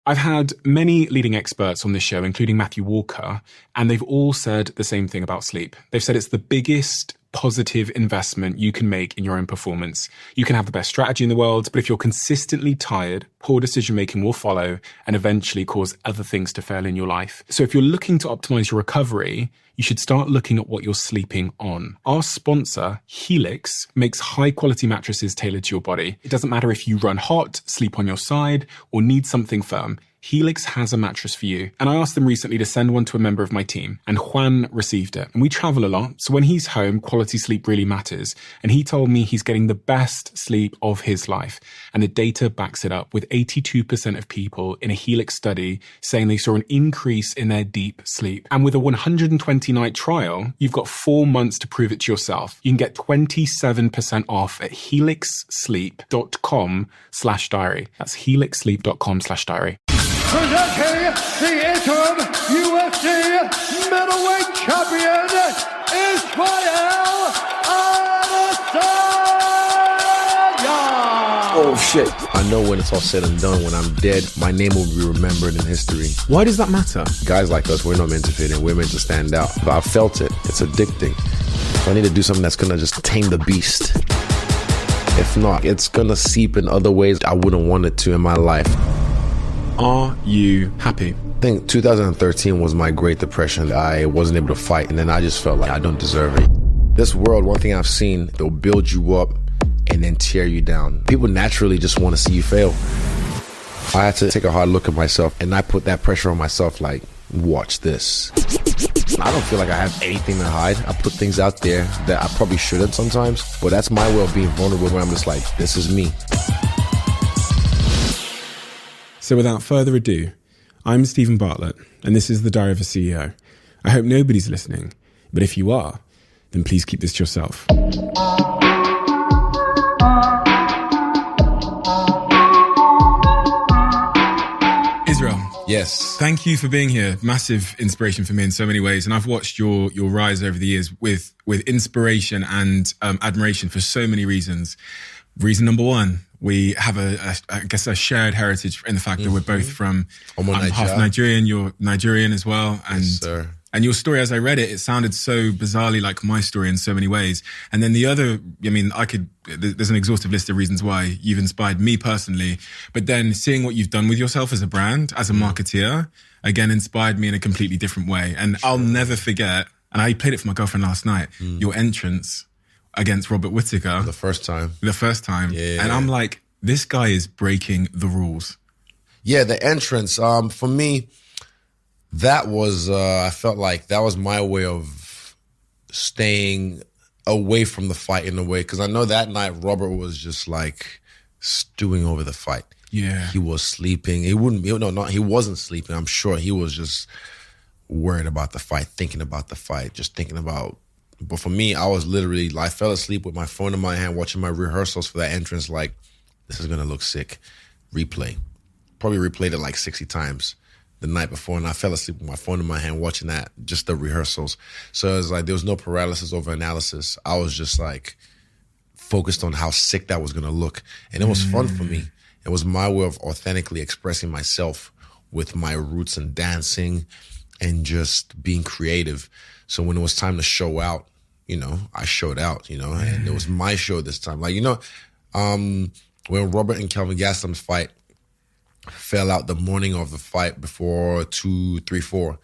I've had many leading experts on this show, including Matthew Walker, and they've all said the same thing about sleep. They've said it's the biggest positive investment you can make in your own performance. You can have the best strategy in the world, but if you're consistently tired, poor decision-making will follow and eventually cause other things to fail in your life. So if you're looking to optimize your recovery, you should start looking at what you're sleeping on. Our sponsor, Helix, makes high-quality mattresses tailored to your body. It doesn't matter if you run hot, sleep on your side, or need something firm. Helix has a mattress for you. And I asked them recently to send one to a member of my team, and Juan received it. And we travel a lot, so when he's home, quality sleep really matters. And he told me he's getting the best sleep of his life. And the data backs it up, with 82% of people in a Helix study saying they saw an increase in their deep sleep. And with a 120-night trial, you've got 4 months to prove it to yourself. You can get 27% off at helixsleep.com/diary. That's helixsleep.com/diary. Presenting the interim UFC Middleweight Champion, Israel Adesanya! Oh shit. I know when it's all said and done, when I'm dead, my name will be remembered in history. Why does that matter? Guys like us, we're not meant to fit in. We're meant to stand out. But I felt it. It's addicting. So I need to do something that's gonna just tame the beast. If not, it's gonna seep in other ways I wouldn't want it to in my life. Are you happy? I think 2013 was my Great Depression. I wasn't able to fight, and then I just felt like I don't deserve it. This world, one thing I've seen, they'll build you up and then tear you down. People naturally just want to see you fail. I had to take a hard look at myself, and I put that pressure on myself, like, watch this. I don't feel like I have anything to hide. I put things out there that I probably shouldn't sometimes, but that's my way of being vulnerable, where I'm just like, this is me. So without further ado, I'm Stephen Bartlett, and this is the Diary of a CEO. I hope nobody's listening, but if you are, then please keep this to yourself. Israel. Yes. Thank you for being here. Massive inspiration for me in so many ways. And I've watched your rise over the years with inspiration and admiration for so many reasons. Reason number one, we have a shared heritage in the fact that we're both from, I'm half Nigerian, you're Nigerian as well. And, yes, sir. And your story, as I read it, it sounded so bizarrely like my story in so many ways. And then the other, I mean, there's an exhaustive list of reasons why you've inspired me personally, but then seeing what you've done with yourself as a brand, as a marketeer, again, inspired me in a completely different way. And sure. I'll never forget, and I played it for my girlfriend last night, your entrance against Robert Whittaker. The first time. Yeah. And I'm like, this guy is breaking the rules. Yeah, the entrance. For me, that was, I felt like that was my way of staying away from the fight in a way. Because I know that night Robert was just like stewing over the fight. Yeah. He was sleeping. He wasn't sleeping. I'm sure he was just worried about the fight, thinking about the fight, just thinking about. But for me, I was literally, I fell asleep with my phone in my hand, watching my rehearsals for that entrance, like, this is going to look sick. Replay. Probably replayed it like 60 times the night before, and I fell asleep with my phone in my hand watching that, just the rehearsals. So it was like, there was no paralysis over analysis. I was just like focused on how sick that was going to look. And it was fun for me. It was my way of authentically expressing myself with my roots in dancing and just being creative. So when it was time to show out, I showed out, and it was my show this time. Like, when Robert and Kelvin Gastelum's fight fell out the morning of the fight before 2-3-4,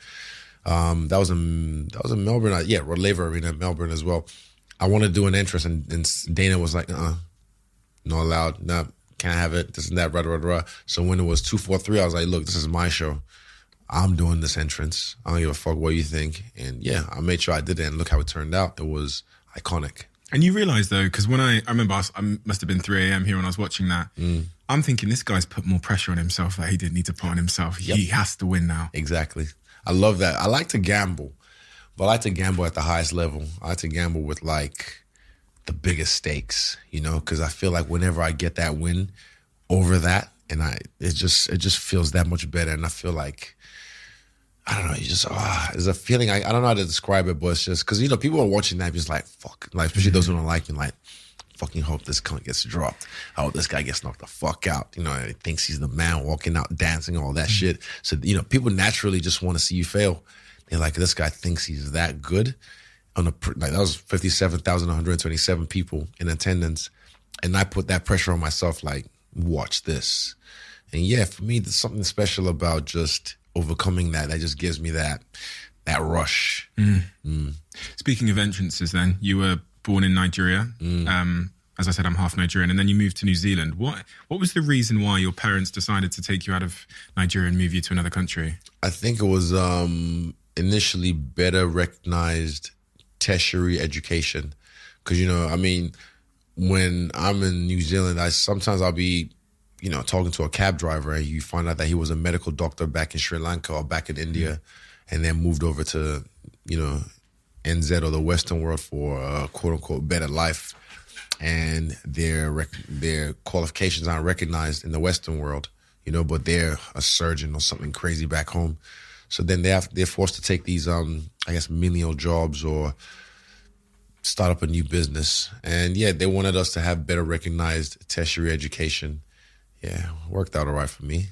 that was in Melbourne. Rod Laver Arena in Melbourne as well. I wanted to do an entrance, and Dana was like, not allowed, no, can't have it, this and that, rah. So when it was 2-4-3, I was like, look, this is my show. I'm doing this entrance. I don't give a fuck what you think. And yeah, I made sure I did it, and look how it turned out. It was iconic. And you realise, though, because when I remember I must have been 3 a.m. here when I was watching that, I'm thinking this guy's put more pressure on himself that he didn't need to put on himself. Yep. He has to win now. Exactly. I love that. I like to gamble, but I like to gamble at the highest level. I like to gamble with, like, the biggest stakes, because I feel like whenever I get that win over that, and it just feels that much better. And I feel like, I don't know, there's a feeling, I don't know how to describe it, but it's just, because, people are watching that, just like, fuck, like, especially those who don't like me, like, fucking hope this cunt gets dropped. I hope this guy gets knocked the fuck out. You know, he thinks he's the man, walking out, dancing, all that shit. So, you know, people naturally just want to see you fail. They're like, this guy thinks he's that good. That was 57,127 people in attendance. And I put that pressure on myself, like, watch this. And yeah, for me, there's something special about just overcoming that. That just gives me that rush. Speaking of entrances then, you were born in Nigeria. As I said, I'm half Nigerian. And then you moved to New Zealand. What was the reason why your parents decided to take you out of Nigeria and move you to another country? I think it was initially better recognized tertiary education. Because, you know, I mean, when I'm in New Zealand, I'll be, you know, talking to a cab driver and you find out that he was a medical doctor back in Sri Lanka or back in India and then moved over to, you know, NZ or the Western world for a quote-unquote better life. And their qualifications aren't recognized in the Western world, you know, but they're a surgeon or something crazy back home. So then they're forced to take these, I guess, menial jobs or start up a new business. And yeah, they wanted us to have better recognized tertiary education. Yeah, worked out all right for me.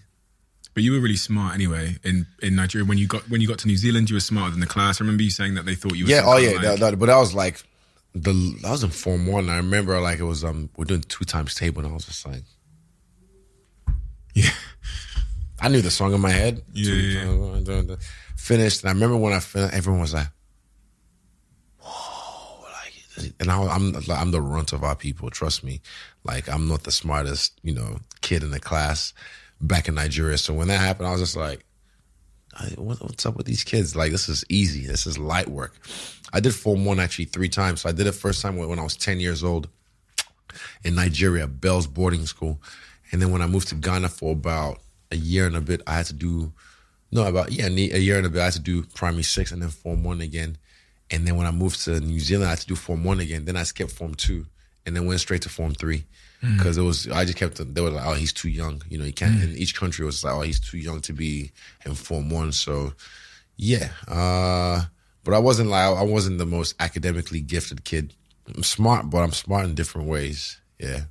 But you were really smart anyway in Nigeria. When you got to New Zealand, you were smarter than the class. I remember you saying that they thought you were. Yeah, but I was like, I was in Form 1. I remember like it was we're doing 2 times table, and I was just like, yeah, I knew the song in my head. Yeah. Finished, and I remember when I finished, everyone was like, whoa, like, and I'm the runt of our people. Trust me, like I'm not the smartest, you know, kid in the class back in Nigeria. So when that happened, I was just like, what's up with these kids? Like, this is easy. This is light work. I did Form 1 actually 3 times. So I did it first time when I was 10 years old in Nigeria, Bell's boarding school. And then when I moved to Ghana for about a year and a bit, I had to do, a year and a bit, I had to do primary 6 and then Form 1 again. And then when I moved to New Zealand, I had to do Form 1 again. Then I skipped Form 2 and then went straight to Form 3. Because they were like, oh, he's too young. You know, he can't, in each country it was like, oh, he's too young to be in Form 1. So, yeah. But I wasn't the most academically gifted kid. I'm smart, but I'm smart in different ways. Yeah.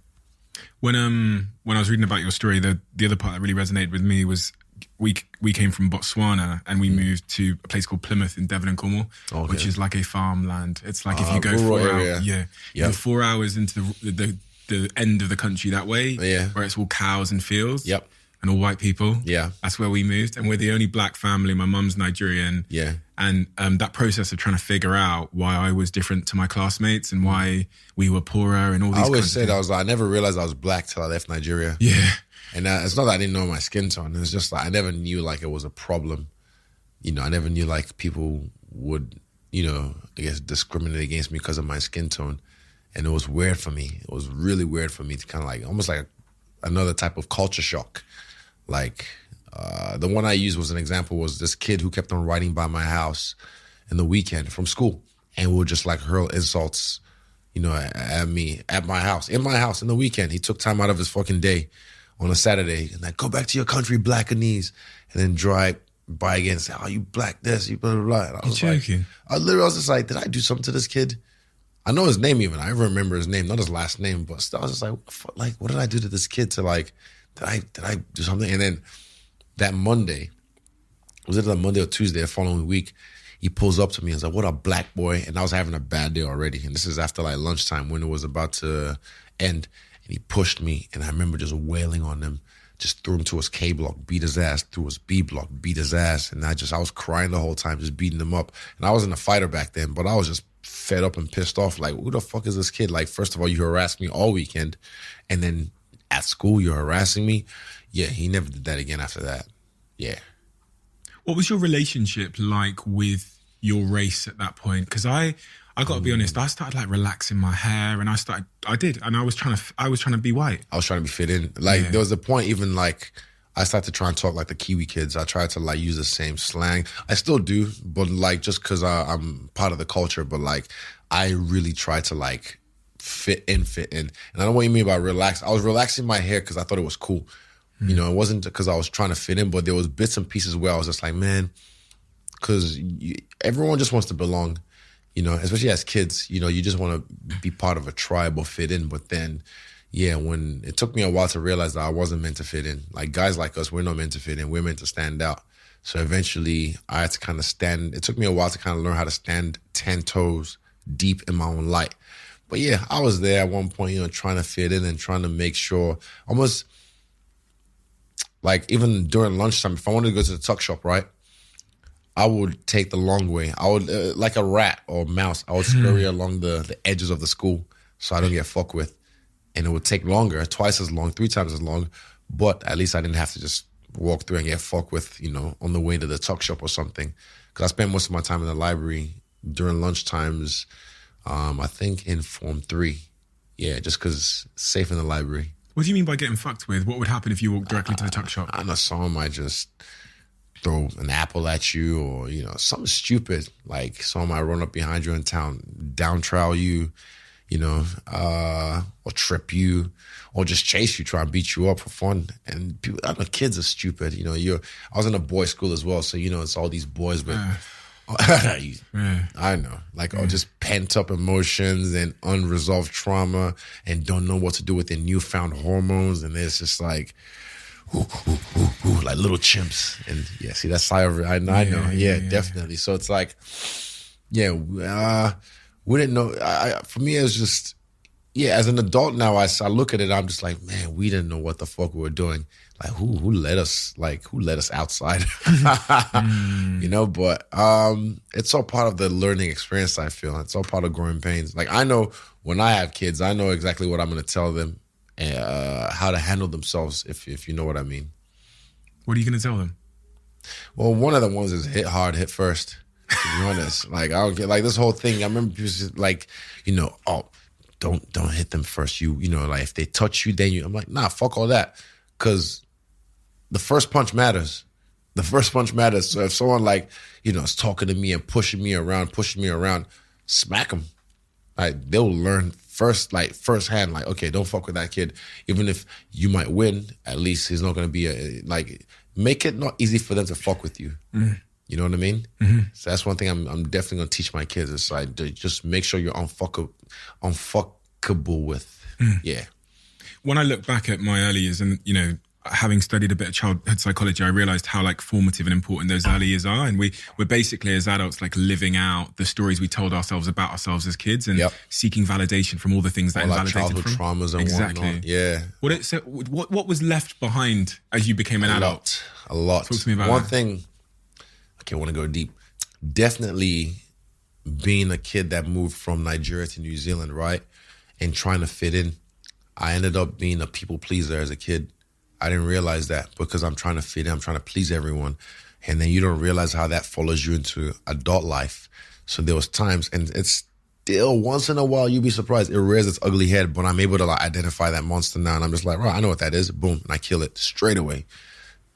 When I was reading about your story, the other part that really resonated with me was we came from Botswana and we moved to a place called Plymouth in Devon and Cornwall, which is like a farmland. It's like if you go 4 hours, you're 4 hours into the end of the country that way, where it's all cows and fields, and all white people. Yeah, that's where we moved, and we're the only black family. My mum's Nigerian. Yeah, and that process of trying to figure out why I was different to my classmates and why we were poorer and all these. I always said I never realized I was black till I left Nigeria. Yeah, and it's not that I didn't know my skin tone. It's just like I never knew like it was a problem. You know, I never knew like people would, you know, I guess discriminate against me because of my skin tone. And it was weird for me. It was really weird for me to kind of like, almost like another type of culture shock. Like, the one I used was an example was this kid who kept on riding by my house in the weekend from school. And would just like hurl insults, you know, at me, in my house in the weekend. He took time out of his fucking day on a Saturday and like, go back to your country, blackanese. And then drive by again and say, oh, you black this, you blah, blah, blah. And I was joking. I was just like, did I do something to this kid? I know his name even. I remember his name, not his last name, but still I was just like, what did I do to this kid to like, did I do something? And then that Monday, was it a Monday or Tuesday, the following week, he pulls up to me and is like, what a black boy. And I was having a bad day already. And this is after like lunchtime when it was about to end. And he pushed me and I remember just wailing on him, just threw him to his K block, beat his ass, threw his B block, beat his ass. And I was crying the whole time, just beating him up. And I wasn't a fighter back then, but I was just fed up and pissed off. Like, who the fuck is this kid? Like, first of all, you harassed me all weekend. And then at school, you're harassing me. Yeah, he never did that again after that. Yeah. What was your relationship like with your race at that point? Because I got to be honest, I started like relaxing my hair and I was trying to be white. I was trying to be fit in. Like, there was a point even like, I started to try and talk like the Kiwi kids. I tried to like use the same slang. I still do, but like just because I'm part of the culture. But like I really try to like fit in. And I don't know what you mean by relax. I was relaxing my hair because I thought it was cool. You know, it wasn't because I was trying to fit in, but there was bits and pieces where I was just like, man, because everyone just wants to belong. You know, especially as kids, you know, you just want to be part of a tribe or fit in. But then, yeah, when it took me a while to realize that I wasn't meant to fit in. Like guys like us, we're not meant to fit in. We're meant to stand out. So eventually I had to kind of stand. It took me a while to kind of learn how to stand 10 toes deep in my own light. But yeah, I was there at one point, you know, trying to fit in and trying to make sure, almost like even during lunchtime, if I wanted to go to the tuck shop, right? I would take the long way. I would, like a rat or a mouse, I would scurry along the edges of the school so I don't get fucked with. And it would take longer, twice as long, 3 times as long. But at least I didn't have to just walk through and get fucked with, you know, on the way to the tuck shop or something. Because I spent most of my time in the library during lunch times, I think in Form 3. Yeah, just because it's safe in the library. What do you mean by getting fucked with? What would happen if you walked directly to the tuck shop? I know someone might just throw an apple at you or, you know, something stupid. Like someone might run up behind you in town, down trowel you, you know, or trip you, or just chase you, try and beat you up for fun. And people, I know kids are stupid. You know, I was in a boys' school as well, so, you know, it's all these boys with, I know, like just pent up emotions and unresolved trauma and don't know what to do with their newfound hormones. And it's just like, like little chimps. And yeah, see that side of it. I know. Yeah, definitely. So it's like, yeah, we didn't know. For me, it was just, yeah, as an adult now, I look at it, I'm just like, man, we didn't know what the fuck we were doing. Like, who let us outside? You know, but it's all part of the learning experience, I feel. It's all part of growing pains. Like, I know when I have kids, I know exactly what I'm going to tell them, how to handle themselves, if you know what I mean. What are you going to tell them? Well, one of the ones is hit hard, hit first. To be honest, like I don't get like this whole thing. I remember people just like, you know, oh, don't hit them first. You know, like if they touch you, then you. I'm like, nah, fuck all that, because the first punch matters. The first punch matters. So if someone like, you know, is talking to me and pushing me around, smack them. Like they'll learn firsthand. Like, okay, don't fuck with that kid. Even if you might win, at least he's not gonna be make it not easy for them to fuck with you. Mm. You know what I mean? Mm-hmm. So that's one thing I'm definitely gonna teach my kids. It's like just make sure you're unfuckable with. Mm. Yeah. When I look back at my early years, and you know, having studied a bit of childhood psychology, I realized how like formative and important those early years are. And we're basically as adults like living out the stories we told ourselves about ourselves as kids and seeking validation from all the things that invalidated childhood from traumas and whatnot. Yeah. What was left behind as you became an adult? A lot. Talk to me about one thing. Okay, I want to go deep. Definitely being a kid that moved from Nigeria to New Zealand, right? And trying to fit in. I ended up being a people pleaser as a kid. I didn't realize that because I'm trying to fit in, I'm trying to please everyone. And then you don't realize how that follows you into adult life. So there was times, and it's still once in a while, you'd be surprised, it rears its ugly head, but I'm able to like identify that monster now. And I'm just like, right, I know what that is. Boom. And I kill it straight away.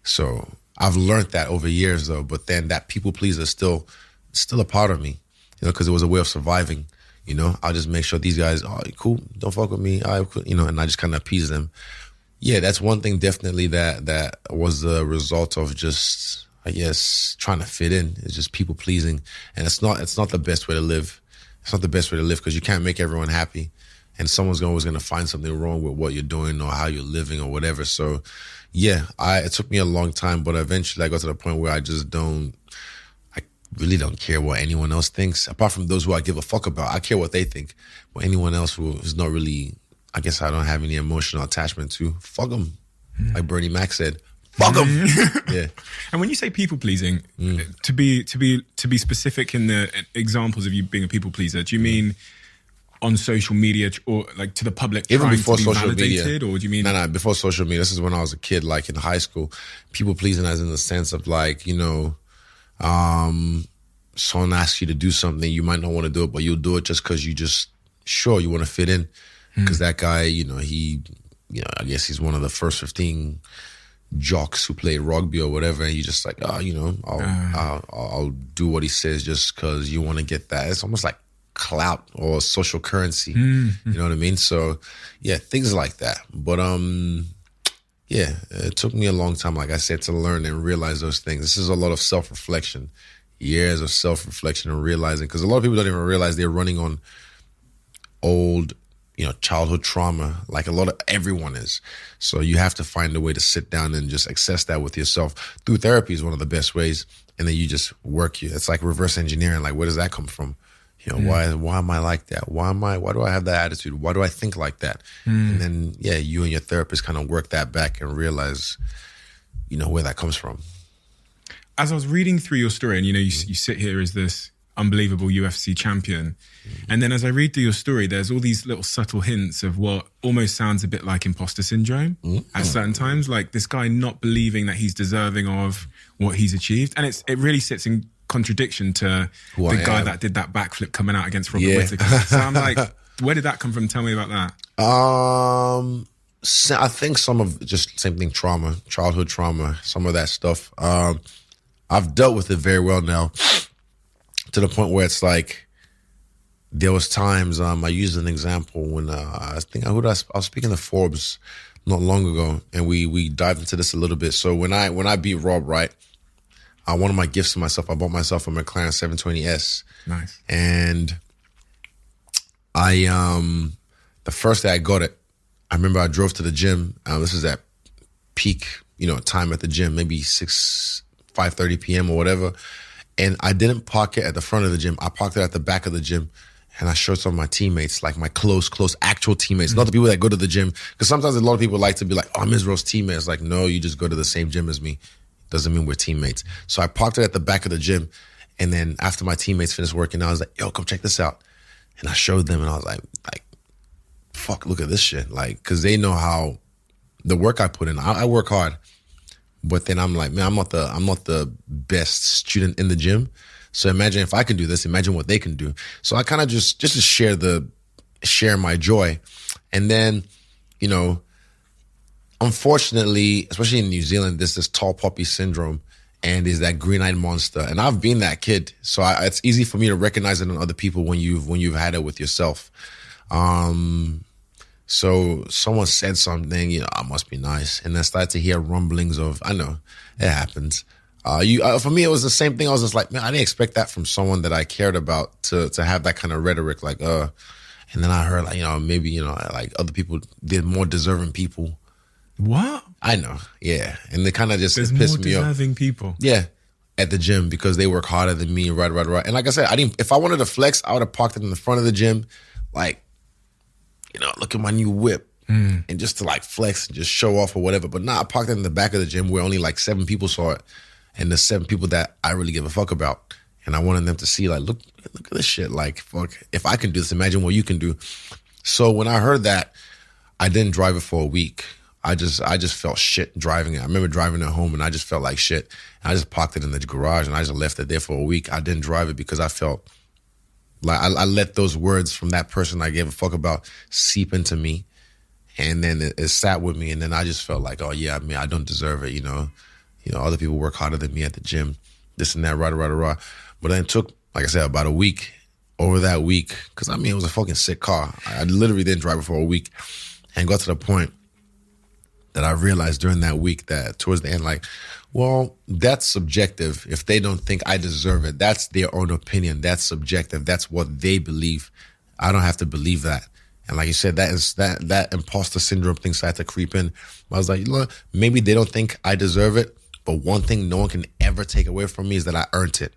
So I've learned that over years though, but then that people pleaser is still a part of me, you know, because it was a way of surviving. You know, I'll just make sure these guys, oh, cool, don't fuck with me, you know, and I just kind of appease them. Yeah, that's one thing definitely that was the result of just, I guess, trying to fit in. It's just people pleasing, and it's not the best way to live. It's not the best way to live because you can't make everyone happy, and someone's always going to find something wrong with what you're doing or how you're living or whatever. So, yeah, it took me a long time, but eventually I got to the point where I really don't care what anyone else thinks, apart from those who I give a fuck about. I care what they think, but anyone else who is not really, I guess I don't have any emotional attachment to, fuck them. Like Bernie Mac said, fuck them. Yeah. And when you say people pleasing, to be specific in the examples of you being a people pleaser, do you mean on social media or like to the public? Even before to be social media, or do you mean no, before social media? This is when I was a kid, like in high school. People pleasing as in the sense of like, you know, someone asks you to do something, you might not want to do it, but you'll do it just because you want to fit in. Because that guy, you know, I guess he's one of the first 15 jocks who played rugby or whatever, and you just like, you know, I'll do what he says just because you want to get that. It's almost like clout or social currency. You know what I mean? So yeah, things like that. But yeah, it took me a long time, like I said, to learn and realize those things. This is a lot of self-reflection. years of self-reflection and realizing, because a lot of people don't even realize they're running on old, childhood trauma, like everyone is. So you have to find a way to sit down and just access that with yourself. Through therapy is one of the best ways. And then you just work it's like reverse engineering. Like, where does that come from? Why am I like that? Why do I have that attitude? Why do I think like that? And then, you and your therapist kind of work that back and realize, where that comes from. As I was reading through your story, and you sit here as this unbelievable UFC champion, and then as I read through your story, there's all these little subtle hints of what almost sounds a bit like imposter syndrome at certain times, like this guy not believing that he's deserving of what he's achieved, and it really sits in contradiction to the guy that did that backflip coming out against Robert Whittaker. So I'm like, where did that come from? Tell me about that. I think some of just same thing, trauma, childhood trauma, some of that stuff. I've dealt with it very well now, to the point where it's like, there was times, I used an example when I was speaking to Forbes not long ago, and we dived into this a little bit. So when I beat Rob, right, one of my gifts to myself, I bought myself a McLaren 720S. Nice. And the first day I got it, I remember I drove to the gym. This is at peak, time at the gym, maybe 5:30 p.m. or whatever. And I didn't park it at the front of the gym. I parked it at the back of the gym. And I showed some of my teammates, like my close actual teammates, not the people that go to the gym. Because sometimes a lot of people like to be like, oh, I'm Israel's teammate. It's like, no, you just go to the same gym as me. Doesn't mean we're teammates. So I parked it at the back of the gym. And then after my teammates finished working, I was like, yo, come check this out. And I showed them, and I was like, fuck, look at this shit. Like, because they know how the work I put in. I work hard. But then I'm like, man, I'm not the best student in the gym. So imagine if I can do this, imagine what they can do. So I kind of just to share my joy. And then, unfortunately, especially in New Zealand, there's this tall poppy syndrome, and there's that green-eyed monster. And I've been that kid. So it's easy for me to recognize it in other people when you've had it with yourself. So someone said something, I must be nice. And I started to hear rumblings of, I know, it happens. For me, it was the same thing. I was just like, man, I didn't expect that from someone that I cared about to have that kind of rhetoric, like, and then I heard, like, maybe, like other people did more deserving people. What? I know, yeah. And they kind of just pissed me off. There's more deserving people. Yeah, at the gym, because they work harder than me, right. And like I said, if I wanted to flex, I would have parked it in the front of the gym, like, look at my new whip. And just to like flex and just show off or whatever. But I parked it in the back of the gym where only like 7 people saw it. And the 7 people that I really give a fuck about. And I wanted them to see, like, look at this shit. Like, fuck, if I can do this, imagine what you can do. So when I heard that, I didn't drive it for a week. I just felt shit driving it. I remember driving it home, and I just felt like shit. I just parked it in the garage, and I just left it there for a week. I didn't drive it because I felt like I let those words from that person I gave a fuck about seep into me. And then it sat with me, and then I just felt like, oh, yeah, I don't deserve it, other people work harder than me at the gym, this and that, rah. But then it took, like I said, about a week. Over that week, because it was a fucking sick car. I literally didn't drive it for a week, and got to the point that I realized during that week that towards the end, like, well, that's subjective. If they don't think I deserve it, that's their own opinion. That's subjective. That's what they believe. I don't have to believe that. And like you said, that imposter syndrome thing started to creep in. I was like, look, maybe they don't think I deserve it, but one thing no one can ever take away from me is that I earned it.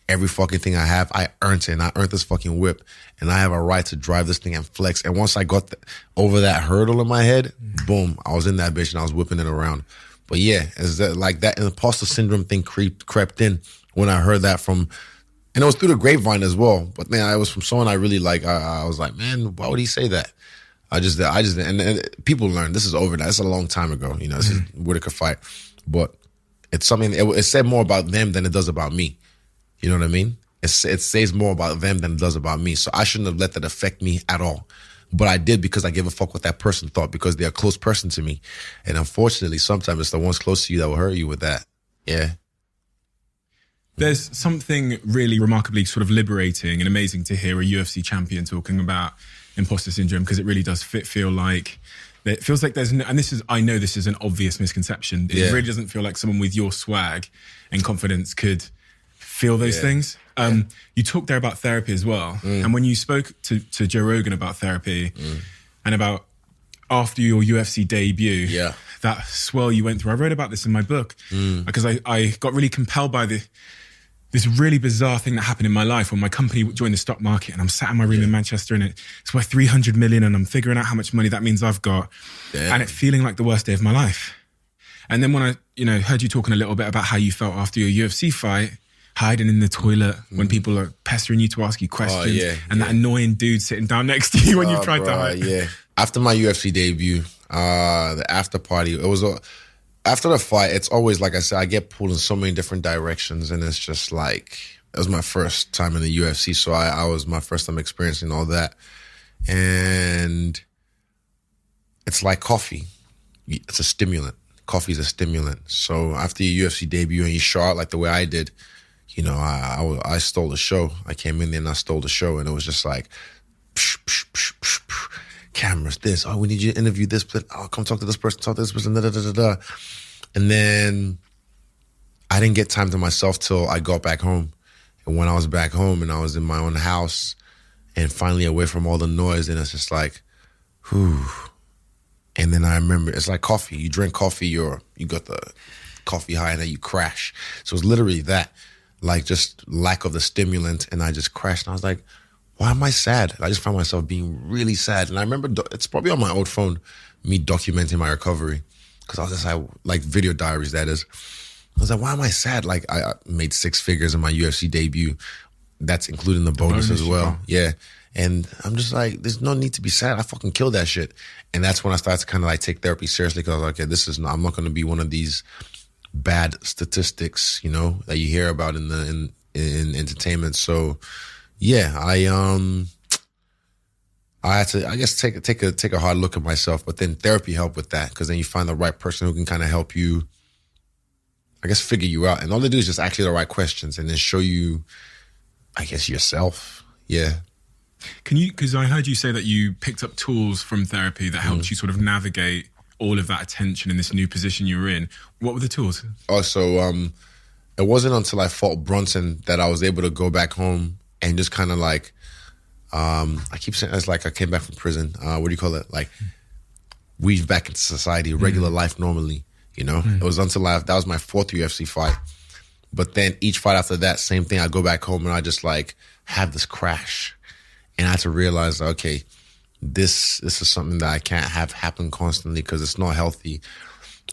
Every fucking thing I have, I earned it, and I earned this fucking whip, and I have a right to drive this thing and flex. And once I got over that hurdle in my head, boom, I was in that bitch and I was whipping it around. But yeah, that imposter syndrome thing crept in when I heard that from, and it was through the grapevine as well. But man, it was from someone I really like. I was like, man, why would he say that? I just, and people learn. This is over now. It's a long time ago. This is Whittaker fight, but it's something. It said more about them than it does about me. You know what I mean? It says more about them than it does about me. So I shouldn't have let that affect me at all. But I did because I gave a fuck what that person thought, because they're a close person to me. And unfortunately, sometimes it's the ones close to you that will hurt you with that. Yeah. There's something really remarkably sort of liberating and amazing to hear a UFC champion talking about imposter syndrome, because it really does feel like, it feels like there's no, and I know this is an obvious misconception. It really doesn't feel like someone with your swag and confidence could feel those things. You talked there about therapy as well. And when you spoke to Joe Rogan about therapy and about after your UFC debut, that swirl you went through, I wrote about this in my book because I got really compelled by this really bizarre thing that happened in my life when my company joined the stock market and I'm sat in my room in Manchester and it's worth 300 million and I'm figuring out how much money that means I've got and it feeling like the worst day of my life. And then when I, heard you talking a little bit about how you felt after your UFC fight, hiding in the toilet when people are pestering you to ask you questions and that annoying dude sitting down next to you when you tried to hide. Yeah. After my UFC debut, the after party, it was after the fight, it's always, like I said, I get pulled in so many different directions and it's just like, it was my first time in the UFC, so I was my first time experiencing all that. And it's like coffee. It's a stimulant. Coffee is a stimulant. So after your UFC debut and you show out like the way I did, I stole the show. I came in there and I stole the show and it was just like, psh, psh, psh, psh, psh. Cameras, this. Oh, we need you to interview this. Oh, come talk to this person, talk to this person, da, da, da, da, da. And then I didn't get time to myself till I got back home. And when I was back home and I was in my own house and finally away from all the noise, and it's just like, whew. And then I remember, it's like coffee. You drink coffee, you got the coffee high and then you crash. So it's literally that, like just lack of the stimulant. And I just crashed and I was like, why am I sad? I just found myself being really sad. And I remember, it's probably on my old phone, me documenting my recovery. Because I was just like video diaries, that is. I was like, why am I sad? Like I made 6 figures in my UFC debut. That's including the bonus as well. Yeah. And I'm just like, there's no need to be sad. I fucking killed that shit. And that's when I started to kind of like take therapy seriously because I was like, okay, I'm not going to be one of these bad statistics, that you hear about in entertainment. So yeah, I had to, I guess, take a hard look at myself, but then therapy helped with that because then you find the right person who can kind of help you, I guess, figure you out. And all they do is just ask you the right questions and then show you, I guess, yourself. Yeah. Because I heard you say that you picked up tools from therapy that helped you sort of navigate all of that attention in this new position you were in. What were the tools? Oh, so it wasn't until I fought Brunson that I was able to go back home and just kind of like, I keep saying it's like I came back from prison. What do you call it? Like weave back into society, regular life normally, It was until that was my 4th UFC fight. But then each fight after that, same thing. I go back home and I just like have this crash. And I had to realize, okay, this is something that I can't have happen constantly because it's not healthy.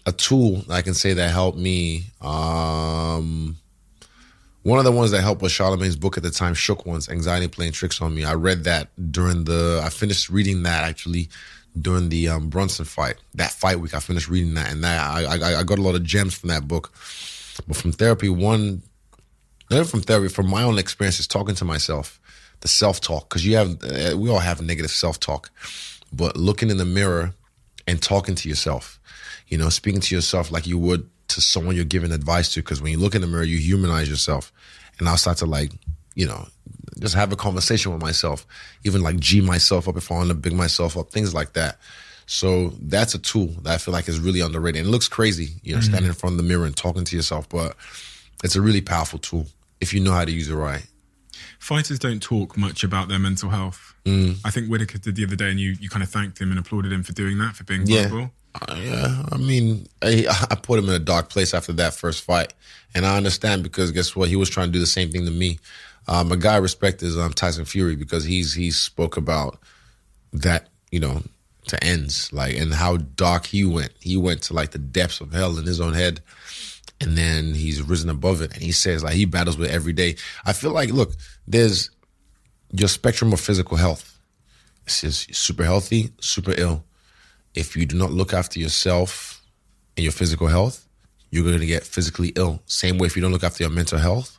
A tool I can say that helped me, one of the ones that helped was Charlemagne's book at the time, Shook Ones, Anxiety Playing Tricks on Me. I read that I finished reading that actually during the Brunson fight. That fight week, I finished reading that. And that I got a lot of gems from that book. But from therapy, from my own experiences, talking to myself, the self-talk, because we all have negative self-talk, but looking in the mirror and talking to yourself, speaking to yourself like you would to someone you're giving advice to, because when you look in the mirror, you humanize yourself. And I'll start to like, just have a conversation with myself, even like G myself up if I want to big myself up, things like that. So that's a tool that I feel like is really underrated. And it looks crazy, standing in front of the mirror and talking to yourself, but it's a really powerful tool if you know how to use it right. Fighters don't talk much about their mental health. I think Whittaker did the other day and you kind of thanked him and applauded him for doing that, for being vulnerable. Yeah, I mean, I put him in a dark place after that first fight. And I understand because guess what? He was trying to do the same thing to me. A guy I respect is Tyson Fury because he spoke about that, to ends, like, and how dark he went. He went to like the depths of hell in his own head. And then he's risen above it. And he says like he battles with it every day. I feel like, look, there's your spectrum of physical health. This is super healthy, super ill. If you do not look after yourself and your physical health, you're going to get physically ill. Same way if you don't look after your mental health,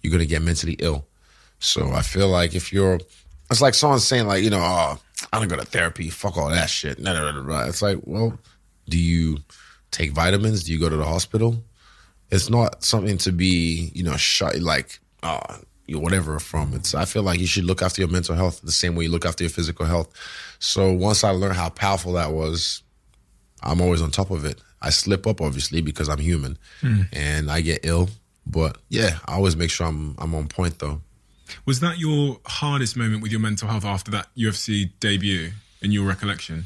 you're going to get mentally ill. So I feel like it's like someone saying like, I don't go to therapy. Fuck all that shit. No. It's like, well, do you take vitamins? Do you go to the hospital? It's not something to be, shot like, whatever from. I feel like you should look after your mental health the same way you look after your physical health. So once I learned how powerful that was, I'm always on top of it. I slip up, obviously, because I'm human. And I get ill. But yeah, I always make sure I'm on point though. Was that your hardest moment with your mental health after that UFC debut, in your recollection?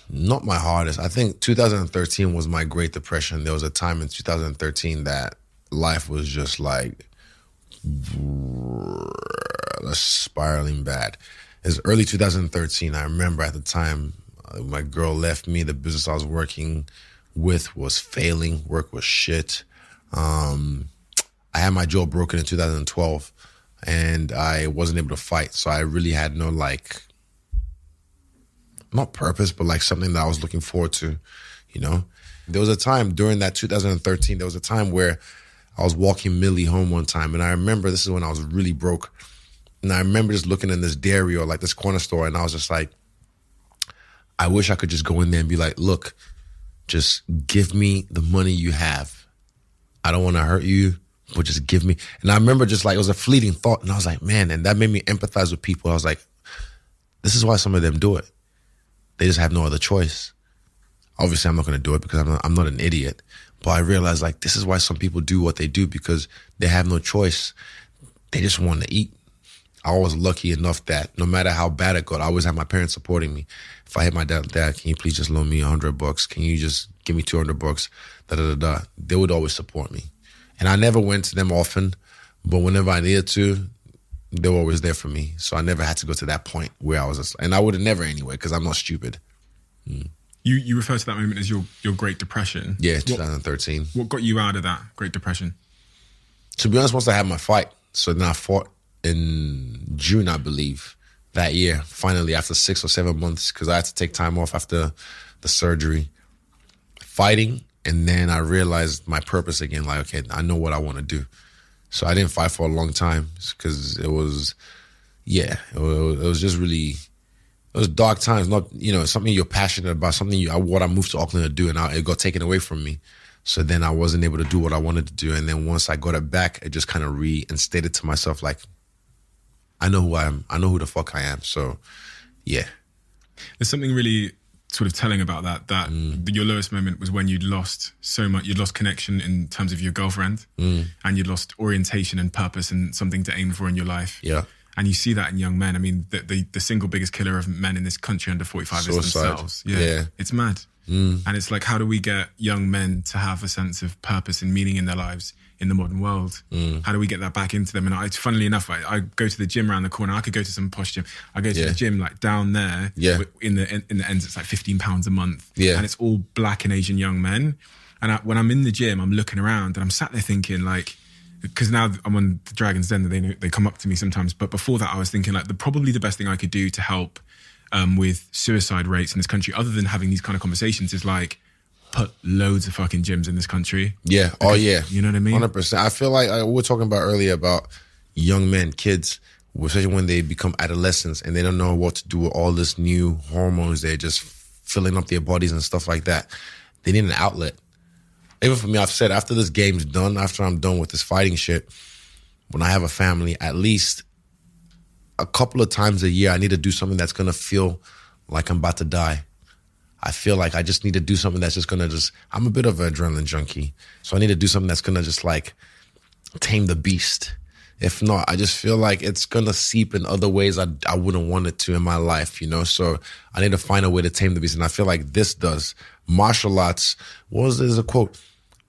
Not my hardest. I think 2013 was my Great Depression. There was a time in 2013 that life was just like spiraling bad. It was early 2013. I remember at the time, my girl left me. The business I was working with was failing. Work was shit. I had my jaw broken in 2012, and I wasn't able to fight. So I really had no, like, not purpose, but like something that I was looking forward to, you know? There was a time during that 2013, there was a time where I was walking Millie home one time, and I remember this is when I was really broke. And I remember just looking in this dairy or like this corner store, and I was just like, I wish I could just go in there and be like, look, just give me the money you have. I don't want to hurt you, but just give me. And I remember just like, it was a fleeting thought, and I was like, man, and that made me empathize with people. I was like, this is why some of them do it. They just have no other choice. Obviously, I'm not going to do it because I'm not an idiot. But I realized, like, this is why some people do what they do, because they have no choice. They just want to eat. I was lucky enough that no matter how bad it got, I always had my parents supporting me. If I hit my dad, can you please just loan me $100? Can you just give me $200? They would always support me. And I never went to them often, but whenever I needed to, they were always there for me. So I never had to go to that point where I was just, and I would have never anyway, because I'm not stupid. You refer to that moment as your Great Depression. Yeah, 2013. What got you out of that Great Depression? To be honest, once I had my fight, so then I fought in June, I believe, that year, finally, after 6 or 7 months, because I had to take time off after the surgery, fighting, and then I realized my purpose again, like, okay, I know what I want to do. So I didn't fight for a long time because it was just really, it was dark times, not, something you're passionate about, what I moved to Auckland to do, and it got taken away from me. So then I wasn't able to do what I wanted to do. And then once I got it back, it just kind of reinstated to myself, like, I know who I am. I know who the fuck I am. So, yeah. There's something really sort of telling about that your lowest moment was when you'd lost so much. You'd lost connection in terms of your girlfriend, and you'd lost orientation and purpose and something to aim for in your life. Yeah. And you see that in young men. I mean, the single biggest killer of men in this country under 45 is themselves. Yeah. It's mad. And it's like, how do we get young men to have a sense of purpose and meaning in their lives in the modern world? How do we get that back into them? And funnily enough, I go to the gym around the corner. I could go to some posh gym. I go to the gym like down there. Yeah. In the ends, it's like £15 a month. Yeah. And it's all Black and Asian young men. And when I'm in the gym, I'm looking around and I'm sat there thinking, like, because now I'm on the Dragon's Den, they come up to me sometimes. But before that, I was thinking, like, probably the best thing I could do to help with suicide rates in this country, other than having these kind of conversations, is like put loads of fucking gyms in this country. Yeah. Because, yeah. You know what I mean? 100%. I feel like we were talking about earlier about young men, kids, especially when they become adolescents and they don't know what to do with all this new hormones. They're just filling up their bodies and stuff like that. They need an outlet. Even for me, I've said after this game's done, after I'm done with this fighting shit, when I have a family, at least a couple of times a year, I need to do something that's going to feel like I'm about to die. I feel like I just need to do something that's just going to I'm a bit of an adrenaline junkie. So I need to do something that's going to just like tame the beast. If not, I just feel like it's going to seep in other ways I wouldn't want it to in my life, So I need to find a way to tame the beast. And I feel like this does. Martial arts, there's a quote,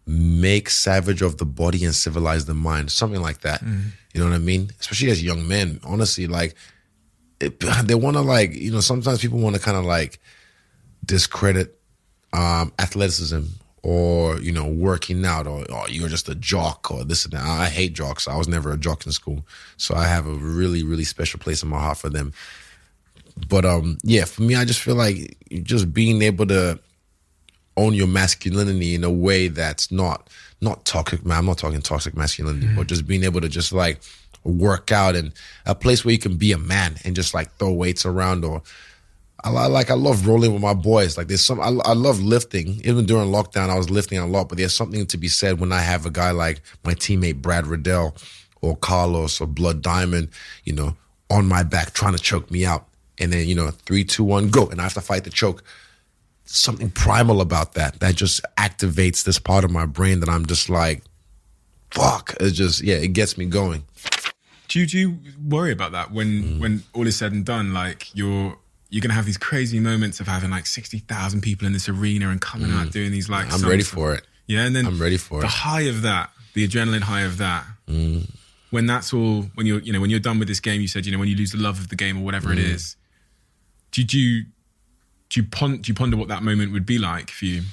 make savage of the body and civilize the mind. Something like that. You know what I mean? Especially as young men, honestly, like, they want to, like, sometimes people want to kind of like discredit athleticism or, working out or you're just a jock or this and that. I hate jocks. I was never a jock in school. So I have a really, really special place in my heart for them. But for me, I just feel like just being able to own your masculinity in a way that's not toxic, man. I'm not talking toxic masculinity, but just being able to just like work out in a place where you can be a man and just like throw weights around. Or I love rolling with my boys. Like I love lifting. Even during lockdown, I was lifting a lot, but there's something to be said when I have a guy like my teammate Brad Riddell or Carlos or Blood Diamond, on my back trying to choke me out. And then, 3, 2, 1, go. And I have to fight the choke. something primal about that just activates this part of my brain that I'm just like, fuck. It's just, it gets me going. Do you worry about that when all is said and done? Like you're going to have these crazy moments of having like 60,000 people in this arena and coming out doing these like... I'm ready for it. Yeah, and then I'm ready for the high of that, the adrenaline high of that. When that's all, when you're done with this game, you said, when you lose the love of the game or whatever it is, do you ponder what that moment would be like for you?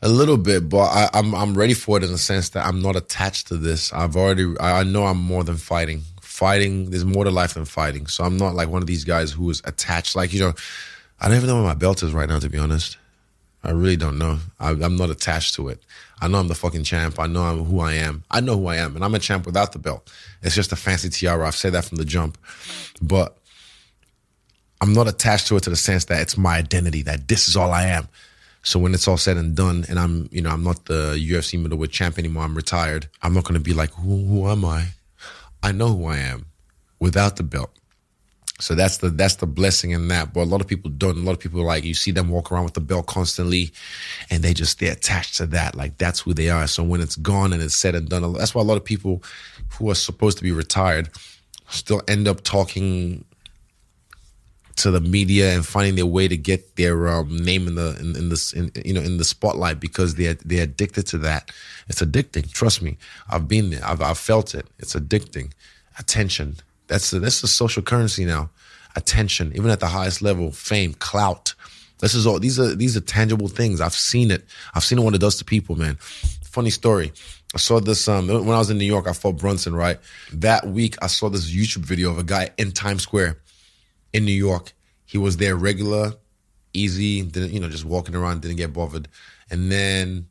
A little bit, but I'm ready for it in the sense that I'm not attached to this. I know I'm more than fighting. Fighting, there's more to life than fighting. So I'm not like one of these guys who is attached. Like, I don't even know where my belt is right now, to be honest. I really don't know. I'm not attached to it. I know I'm the fucking champ. I know who I am. I know who I am. And I'm a champ without the belt. It's just a fancy tiara. I've said that from the jump. But I'm not attached to it to the sense that it's my identity, that this is all I am. So when it's all said and done and I'm not the UFC Middleweight Champion anymore, I'm retired, I'm not going to be like, who am I? I know who I am without the belt. So that's the blessing in that. But a lot of people don't. A lot of people, like, you see them walk around with the belt constantly and they're attached to that. Like, that's who they are. So when it's gone and it's said and done, that's why a lot of people who are supposed to be retired still end up talking to the media and finding their way to get their name in the spotlight, because they're addicted to that. It's addicting. Trust me. I've been there. I've felt it. It's addicting. Attention. That's the social currency now. Attention, even at the highest level, fame, clout. These are tangible things. I've seen it. I've seen what it does to people, man. Funny story. I saw this when I was in New York. I fought Brunson, right? That week, I saw this YouTube video of a guy in Times Square in New York. He was there regular, easy, didn't, just walking around, didn't get bothered. And then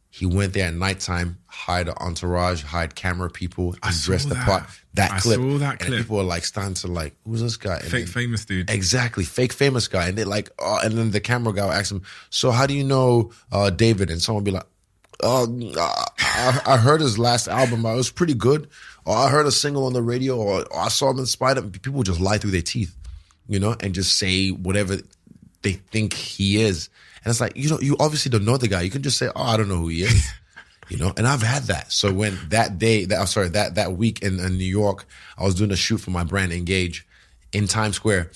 he went there at nighttime, hired an entourage, hired camera people, and dressed the part. I saw that clip. And people were like starting to like, who's this guy? Fake famous dude. Exactly, fake famous guy. And they're like, oh, and then the camera guy would ask him, so how do you know David? And someone would be like, I heard his last album. It was pretty good. Or I heard a single on the radio, or I saw him in Spider. People would just lie through their teeth, and just say whatever they think he is. And it's like, you obviously don't know the guy. You can just say, oh, I don't know who he is. And I've had that. So when that week in New York, I was doing a shoot for my brand Engage in Times Square.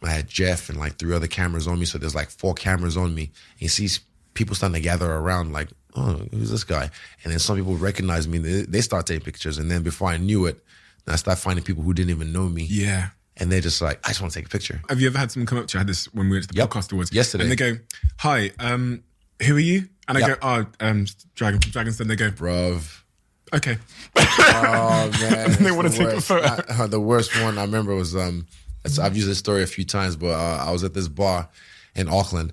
I had Jeff and like 3 other cameras on me. So there's like 4 cameras on me. And you see people starting to gather around like, oh, who's this guy? And then some people recognize me. They start taking pictures. And then before I knew it, I started finding people who didn't even know me. Yeah. And they're just like, I just want to take a picture. Have you ever had someone come up to you? I had this when we went to the podcast awards. Yesterday. And they go, hi, who are you? And I go, Dragon's Den. They go, bruv. Okay. Oh, man. And they want to take a photo. The worst one I remember was, I've used this story a few times, but I was at this bar in Auckland,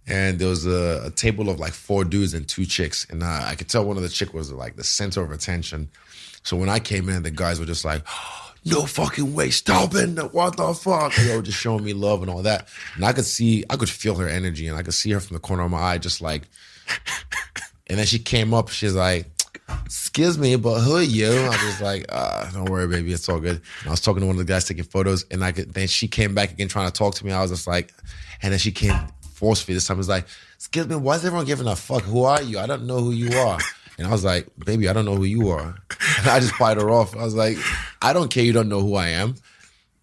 and there was a table of like 4 dudes and 2 chicks. And I could tell one of the chick was like the center of attention. So when I came in, the guys were just like, no fucking way, stop it, what the fuck? And they were just showing me love and all that. And I could feel her energy, and I could see her from the corner of my eye, just like, and then she came up, she's like, excuse me, but who are you? I was like, don't worry, baby, it's all good. And I was talking to one of the guys taking photos, and then she came back again trying to talk to me. I was just like, and then she came forcefully this time. I was like, excuse me, why is everyone giving a fuck? Who are you? I don't know who you are. And I was like, baby, I don't know who you are. And I just fired her off. I was like, I don't care, you don't know who I am.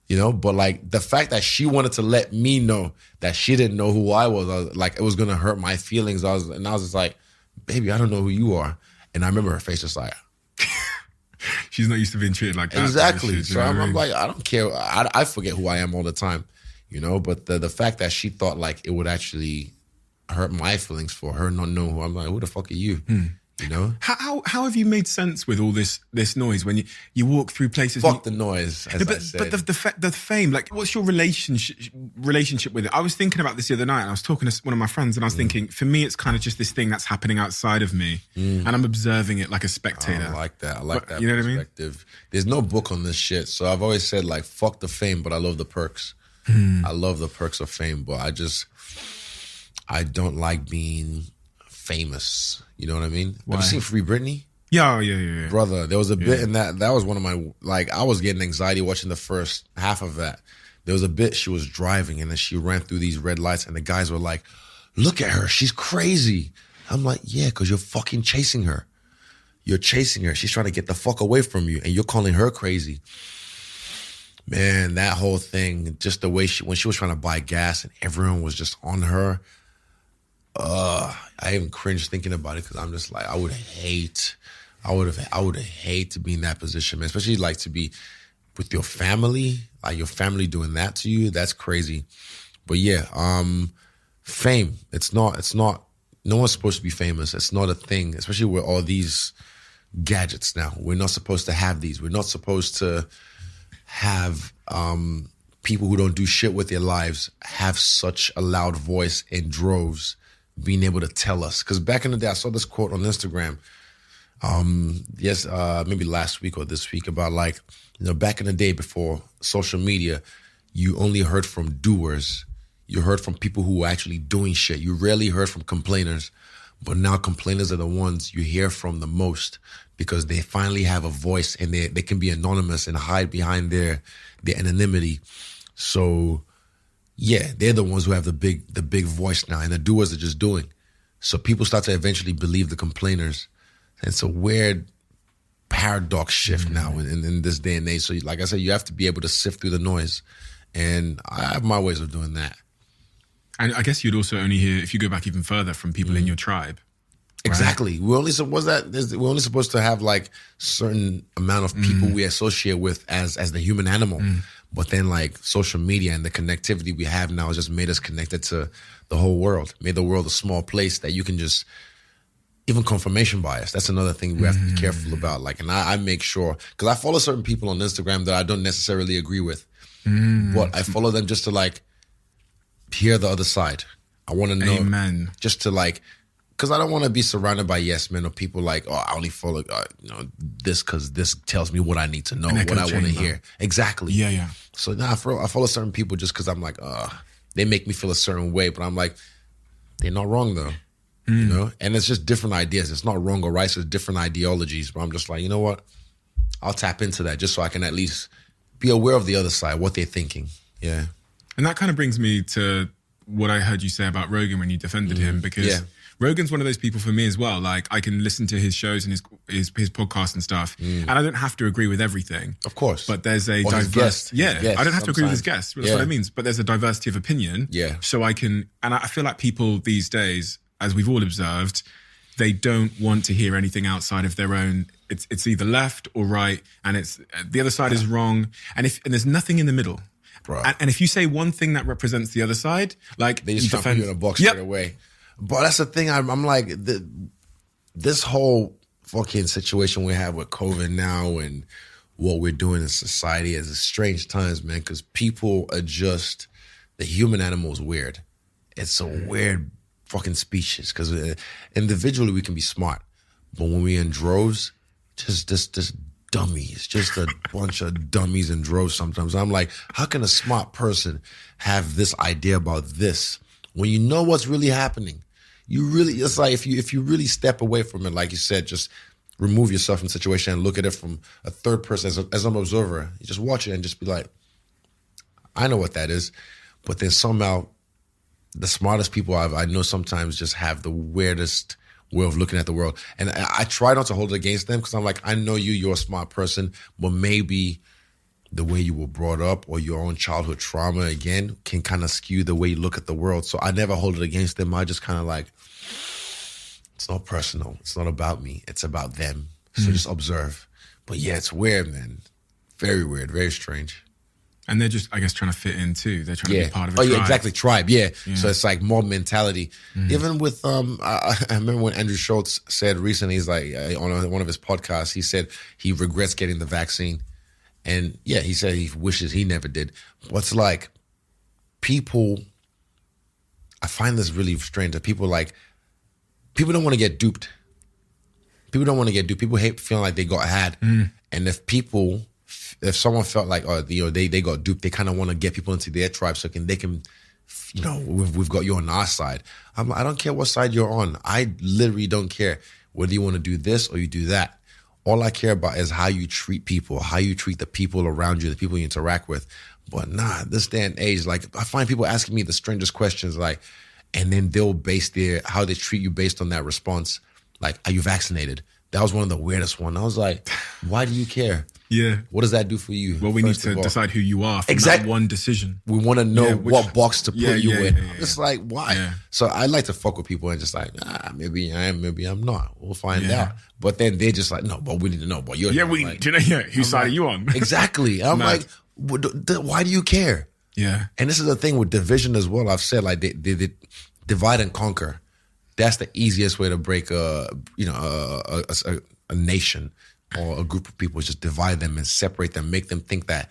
But like the fact that she wanted to let me know that she didn't know who I was like, it was going to hurt my feelings. I was just like, baby, I don't know who you are. And I remember her face just like. She's not used to being treated like that. Exactly. So I'm like, I don't care. I forget who I am all the time, but the fact that she thought like it would actually hurt my feelings for her not knowing who I'm like, who the fuck are you? How have you made sense with all this noise when you walk through places? Fuck the noise, as I said. But the fame, like, what's your relationship with it? I was thinking about this the other night, and I was talking to one of my friends, and I was thinking, for me, it's kind of just this thing that's happening outside of me, and I'm observing it like a spectator. I like that. I like that you know perspective. What I mean? There's no book on this shit, so I've always said, like, fuck the fame, but I love the perks. I love the perks of fame, but I don't like being famous. You know what I mean? Why? Have you seen Free Britney? Yeah. Brother, there was a bit in that was one of my, like, I was getting anxiety watching the first half of that. There was a bit she was driving, and then she ran through these red lights, and the guys were like, look at her, she's crazy. I'm like, yeah, because you're fucking chasing her. You're chasing her. She's trying to get the fuck away from you, and you're calling her crazy. Man, that whole thing, just the way when she was trying to buy gas and everyone was just on her, I even cringe thinking about it because I'm just like, I would hate to be in that position, man. Especially like to be with your family, like your family doing that to you. That's crazy. But yeah, fame. It's not. No one's supposed to be famous. It's not a thing, especially with all these gadgets now. We're not supposed to have these. We're not supposed to have people who don't do shit with their lives have such a loud voice in droves being able to tell us. Because back in the day, I saw this quote on Instagram, maybe last week or this week, about like, back in the day before social media, you only heard from doers. You heard from people who were actually doing shit. You rarely heard from complainers. But now complainers are the ones you hear from the most because they finally have a voice and they can be anonymous and hide behind their anonymity. So, yeah, they're the ones who have the big voice now, and the doers are just doing. So people start to eventually believe the complainers. And it's a weird paradox shift now in this day and age. So, like I said, you have to be able to sift through the noise. And I have my ways of doing that. And I guess you'd also only hear, if you go back even further, from people in your tribe. Right? Exactly. We're only supposed to have like certain amount of people we associate with as the human animal. But then like social media and the connectivity we have now has just made us connected to the whole world. Made the world a small place that you can just, even confirmation bias. That's another thing we have to be careful about. Like, and I make sure, because I follow certain people on Instagram that I don't necessarily agree with. But I follow them just to like hear the other side. I want to know. Amen. Just to like, because I don't want to be surrounded by yes men or people like, oh, I only follow this because this tells me what I need to know, what I want to hear. Exactly. Yeah. So now I follow certain people just because I'm like, they make me feel a certain way, but I'm like, they're not wrong though. And it's just different ideas. It's not wrong or right. It's different ideologies. But I'm just like, you know what? I'll tap into that just so I can at least be aware of the other side, what they're thinking. Yeah. And that kind of brings me to what I heard you say about Rogan when you defended him, because Rogan's one of those people for me as well. Like, I can listen to his shows and his podcast and stuff, and I don't have to agree with everything. Of course. But there's a diverse... I don't have to agree with his guests. That's what it means. But there's a diversity of opinion. Yeah. So I can... And I feel like people these days, as we've all observed, they don't want to hear anything outside of their own... It's either left or right, and it's the other side is wrong. And there's nothing in the middle. Bro. And if you say one thing that represents the other side, like... They just put you in a box straight away. But that's the thing. I'm like, this whole fucking situation we have with COVID now and what we're doing in society is strange times, man, because people are just... The human animal is weird. It's a weird fucking species because individually we can be smart. But when we're in droves... Just dummies, just a bunch of dummies in droves sometimes. I'm like, how can a smart person have this idea about this when you know what's really happening? It's like if you really step away from it, like you said, just remove yourself from the situation and look at it from a third person as an observer. You just watch it and just be like, I know what that is. But then somehow the smartest people I know sometimes just have the weirdest way of looking at the world. And I try not to hold it against them because I'm like, I know you're a smart person, but maybe the way you were brought up or your own childhood trauma, again, can kind of skew the way you look at the world. So I never hold it against them. I just kind of like, it's not personal. It's not about me. It's about them. So just observe. But yeah, it's weird, man. Very weird. Very strange. And they're just, I guess, trying to fit in too. They're trying to be part of a tribe. Yeah, exactly. Tribe, yeah. So it's like mob mentality. Even with, I remember when Andrew Schultz said recently, he's like, on one of his podcasts, he said he regrets getting the vaccine. And yeah, he said he wishes he never did. But it's like, people, I find this really strange that people don't want to get duped. People don't want to get duped. People hate feeling like they got had. And if someone felt like, they got duped, they kind of want to get people into their tribe so they can, we've got you on our side. I'm like, I don't care what side you're on. I literally don't care whether you want to do this or you do that. All I care about is how you treat people, how you treat the people around you, the people you interact with. But nah, this day and age, like, I find people asking me the strangest questions, like, and then they'll base how they treat you based on that response. Like, are you vaccinated? That was one of the weirdest ones. I was like, why do you care? Yeah. What does that do for you? Well, we need to decide who you are from that one decision. We want to know what box to put you in. Yeah. It's like, why? Yeah. So I like to fuck with people and just like, maybe I am, maybe I'm not. We'll find out. But then they're just like, no, but we need to know. But you're whose side are you on? Exactly. I'm like, why do you care? Yeah. And this is the thing with division as well. I've said, like, they divide and conquer. That's the easiest way to break a nation or a group of people. Is just divide them and separate them, make them think that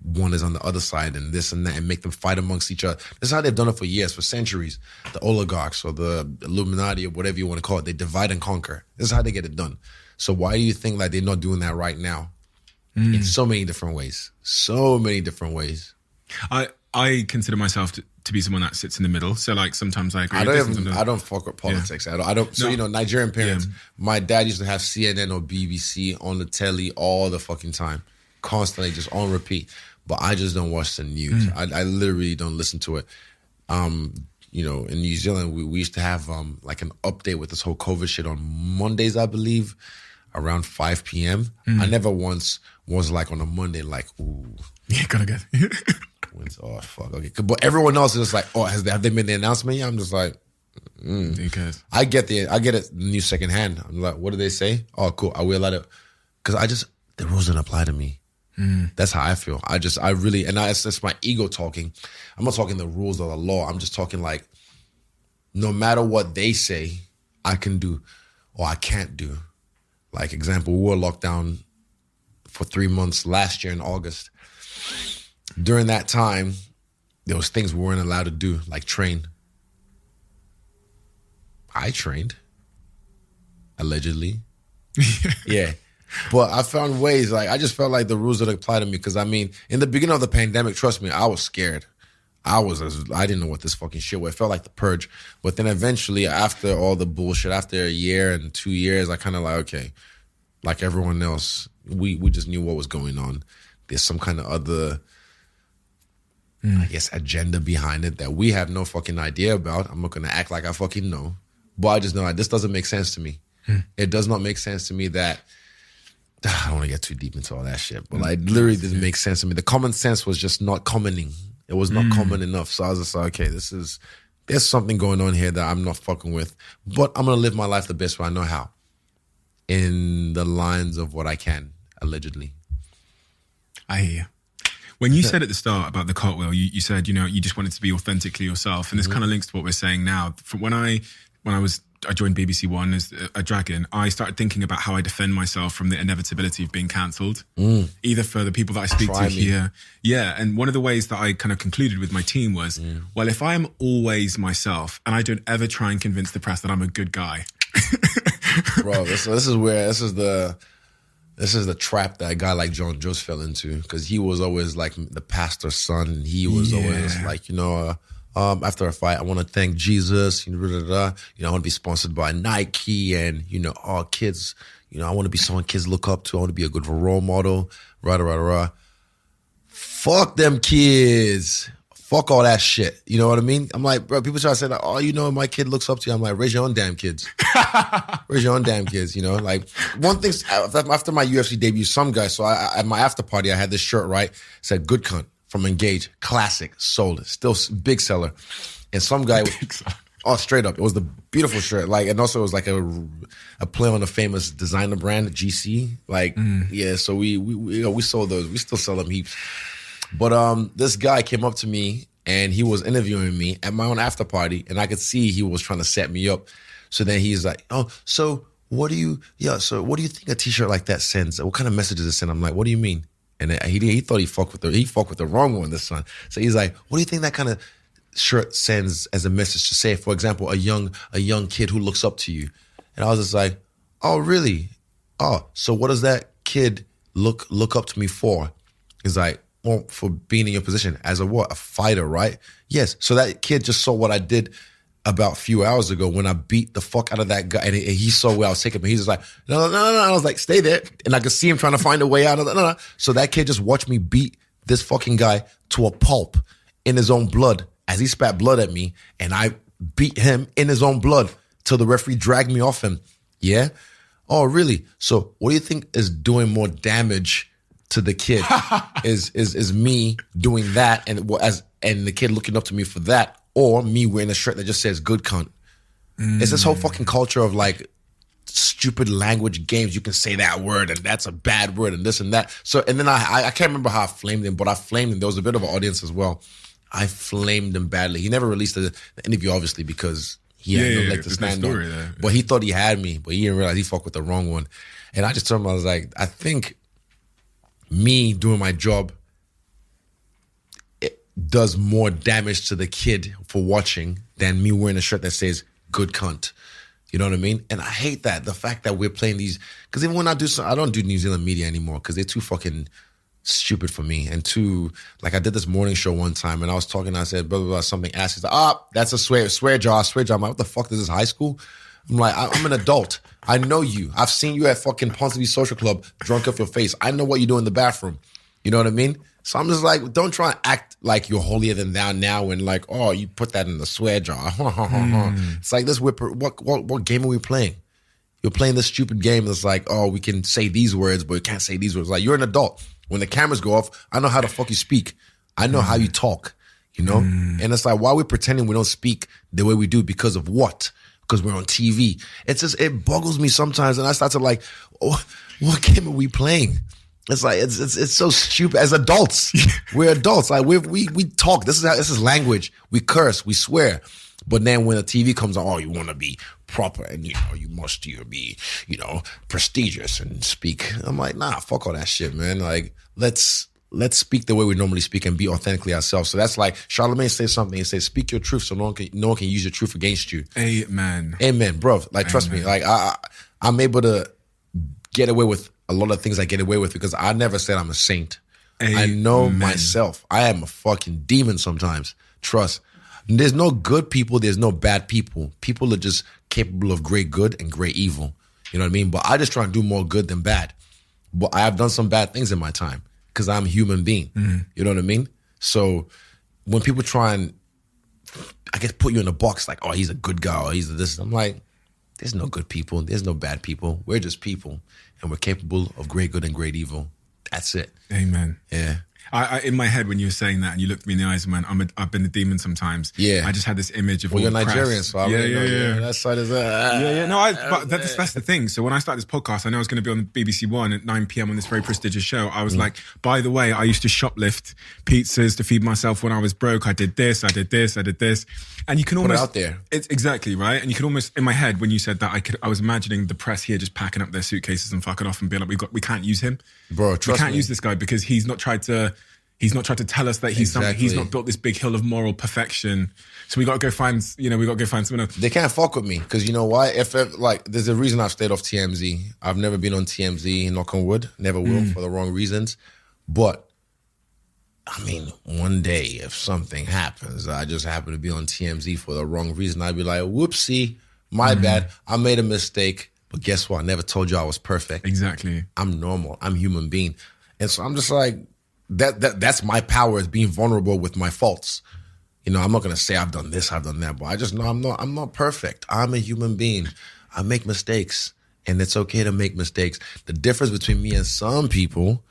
one is on the other side and this and that, and make them fight amongst each other. This is how they've done it for years, for centuries. The oligarchs or the Illuminati or whatever you want to call it, they divide and conquer. This is how they get it done. So why do you think like they're not doing that right now? In so many different ways. So many different ways. I consider myself to be someone that sits in the middle. So like sometimes I agree. I don't fuck with politics. I don't. So Nigerian parents. My dad used to have CNN or BBC on the telly all the fucking time, constantly, just on repeat. But I just don't watch the news. I literally don't listen to it. In New Zealand, we used to have like an update with this whole COVID shit on Mondays, I believe, around 5 p.m. I never once was like on a Monday like, ooh. Yeah, gotta get. Oh, fuck, okay. But everyone else is just like, oh, have they made the announcement yet? I'm just like, Because I get it new secondhand. I'm like, what do they say? Oh, cool. I will let it. Because the rules don't apply to me. That's how I feel. It's my ego talking. I'm not talking the rules or the law. I'm just talking like, no matter what they say, I can do or I can't do. Like, example, we were locked down for 3 months last year in August. During that time, there was things we weren't allowed to do, like train. I trained, allegedly. Yeah. But I found ways, like, I just felt like the rules that apply to me. Because, I mean, in the beginning of the pandemic, trust me, I was scared. I didn't know what this fucking shit was. It felt like the purge. But then eventually, after all the bullshit, after a year and 2 years, I kind of like, okay, like everyone else, we just knew what was going on. There's some kind of other, I guess, agenda behind it that we have no fucking idea about. I'm not going to act like I fucking know. But I just know this doesn't make sense to me. It does not make sense to me that, I don't want to get too deep into all that shit, but like literally didn't make sense to me. The common sense was just not commoning. It was not common enough. So I was just like, okay, there's something going on here that I'm not fucking with. But I'm going to live my life the best way I know how. In the lines of what I can, allegedly. I hear you. When you said at the start about the cartwheel, you said, you just wanted to be authentically yourself. And this kind of links to what we're saying now. From when I joined BBC One as a dragon, I started thinking about how I defend myself from the inevitability of being cancelled, either for the people that I speak to here. Yeah. And one of the ways that I kind of concluded with my team was, well, if I am always myself and I don't ever try and convince the press that I'm a good guy. Bro, this is the trap that a guy like John Jones fell into, because he was always like the pastor's son. And he was always like, after a fight, I want to thank Jesus. I want to be sponsored by Nike, and all kids. I want to be someone kids look up to. I want to be a good role model. Fuck them kids. Fuck all that shit. You know what I mean? I'm like, bro, people try to say like, oh, my kid looks up to you. I'm like, raise your own damn kids. Raise your own damn kids, Like, one thing, after my UFC debut, some guy, so at my after party, I had this shirt, right? It said, good cunt from Engage. Classic. Sold. Still big seller. And some guy, straight up. It was the beautiful shirt. Like, and also it was like a play on a famous designer brand, GC. Like, yeah, so we sold those. We still sell them heaps. But this guy came up to me and he was interviewing me at my own after party, and I could see he was trying to set me up. So then he's like, oh, so what do you think a t-shirt like that sends? What kind of message does it send? I'm like, what do you mean? And he thought he fucked with the wrong one, this son. So he's like, what do you think that kind of shirt sends as a message to say, for example, a young kid who looks up to you? And I was just like, oh, really? Oh, so what does that kid look up to me for? He's like, well, for being in your position as a fighter, right? Yes. So that kid just saw what I did about a few hours ago when I beat the fuck out of that guy, and he saw where I was taking him. He's just like, no. I was like, stay there. And I could see him trying to find a way out of no. So that kid just watched me beat this fucking guy to a pulp in his own blood as he spat blood at me, and I beat him in his own blood till the referee dragged me off him. Yeah? Oh, really? So what do you think is doing more damage to the kid? is me doing that and the kid looking up to me for that, or me wearing a shirt that just says good cunt? It's this whole fucking culture of like stupid language games. You can say that word and that's a bad word and this and that. So, and then I can't remember how I flamed him, but I flamed him. There was a bit of an audience as well. I flamed him badly. He never released the interview, obviously, because he had no leg to stand on. But he thought he had me, but he didn't realize he fucked with the wrong one. And I just told him, I was like, I think me doing my job, it does more damage to the kid for watching than me wearing a shirt that says good cunt. You know what I mean? And I hate that, the fact that we're playing these, because even when I don't do New Zealand media anymore because they're too fucking stupid for me. And too, like I did this morning show one time and I was talking, I said, blah, blah, blah, something asked, he's like, that's a swear jar. I'm like, what the fuck, this is high school? I'm like, I'm an adult. I know you. I've seen you at fucking Ponsonby Social Club, drunk off your face. I know what you do in the bathroom. You know what I mean? So I'm just like, don't try and act like you're holier than thou now and like, oh, you put that in the swear jar. It's like this, what game are we playing? You're playing this stupid game that's like, oh, we can say these words, but we can't say these words. Like, you're an adult. When the cameras go off, I know how the fuck you speak. I know how you talk, you know? And it's like, why are we pretending we don't speak the way we do? Because of what? Because we're on TV. It's just, it boggles me sometimes. And I start to like, oh, what game are we playing? It's like, it's so stupid. As adults, we're adults. Like we talk. This is language. We curse, we swear. But then when the TV comes on, oh, you want to be proper and, you know, you must be, you know, prestigious and speak. I'm like, nah, fuck all that shit, man. Like, let's speak the way we normally speak and be authentically ourselves. So that's like, Charlemagne says something. He says, speak your truth so no one can use your truth against you. Amen. Amen, bro. Like, trust me. Like, I'm able to get away with a lot of things I get away with because I never said I'm a saint. Amen. I know myself. I am a fucking demon sometimes. Trust. There's no good people. There's no bad people. People are just capable of great good and great evil. You know what I mean? But I just try and do more good than bad. But I have done some bad things in my time because I'm a human being. You know what I mean? So when people try and, I guess, put you in a box like, oh, he's a good guy or he's this, I'm like, there's no good people. There's no bad people. We're just people. And we're capable of great good and great evil. That's it. Amen. Yeah. I in my head when you were saying that and you looked me in the eyes, man, I've been a demon sometimes. Yeah. I just had this image of all you're the Nigerian, so I really know that side is that. No, but that's the thing. So when I started this podcast, I know I was going to be on BBC One at 9 p.m. on this very prestigious show. I was like, by the way, I used to shoplift pizzas to feed myself when I was broke. I did this. And you can almost... Put it out there. It's exactly, right? And you can almost, in my head, when you said that, I was imagining the press here just packing up their suitcases and fucking off and being like, we can't use him. Bro, trust me. We can't use this guy because he's not tried to tell us that he's not built this big hill of moral perfection. So we got to go find someone else. They can't fuck with me because you know why? If there's a reason I've stayed off TMZ. I've never been on TMZ, knock on wood. Never will for the wrong reasons. But I mean, one day if something happens, I just happen to be on TMZ for the wrong reason, I'd be like, whoopsie, my bad. I made a mistake. But guess what? I never told you I was perfect. Exactly. I'm normal. I'm a human being. And so I'm just like, that's my power, is being vulnerable with my faults. You know, I'm not gonna say I've done this, I've done that, but I just know I'm not perfect. I'm a human being. I make mistakes, and it's okay to make mistakes. The difference between me and some people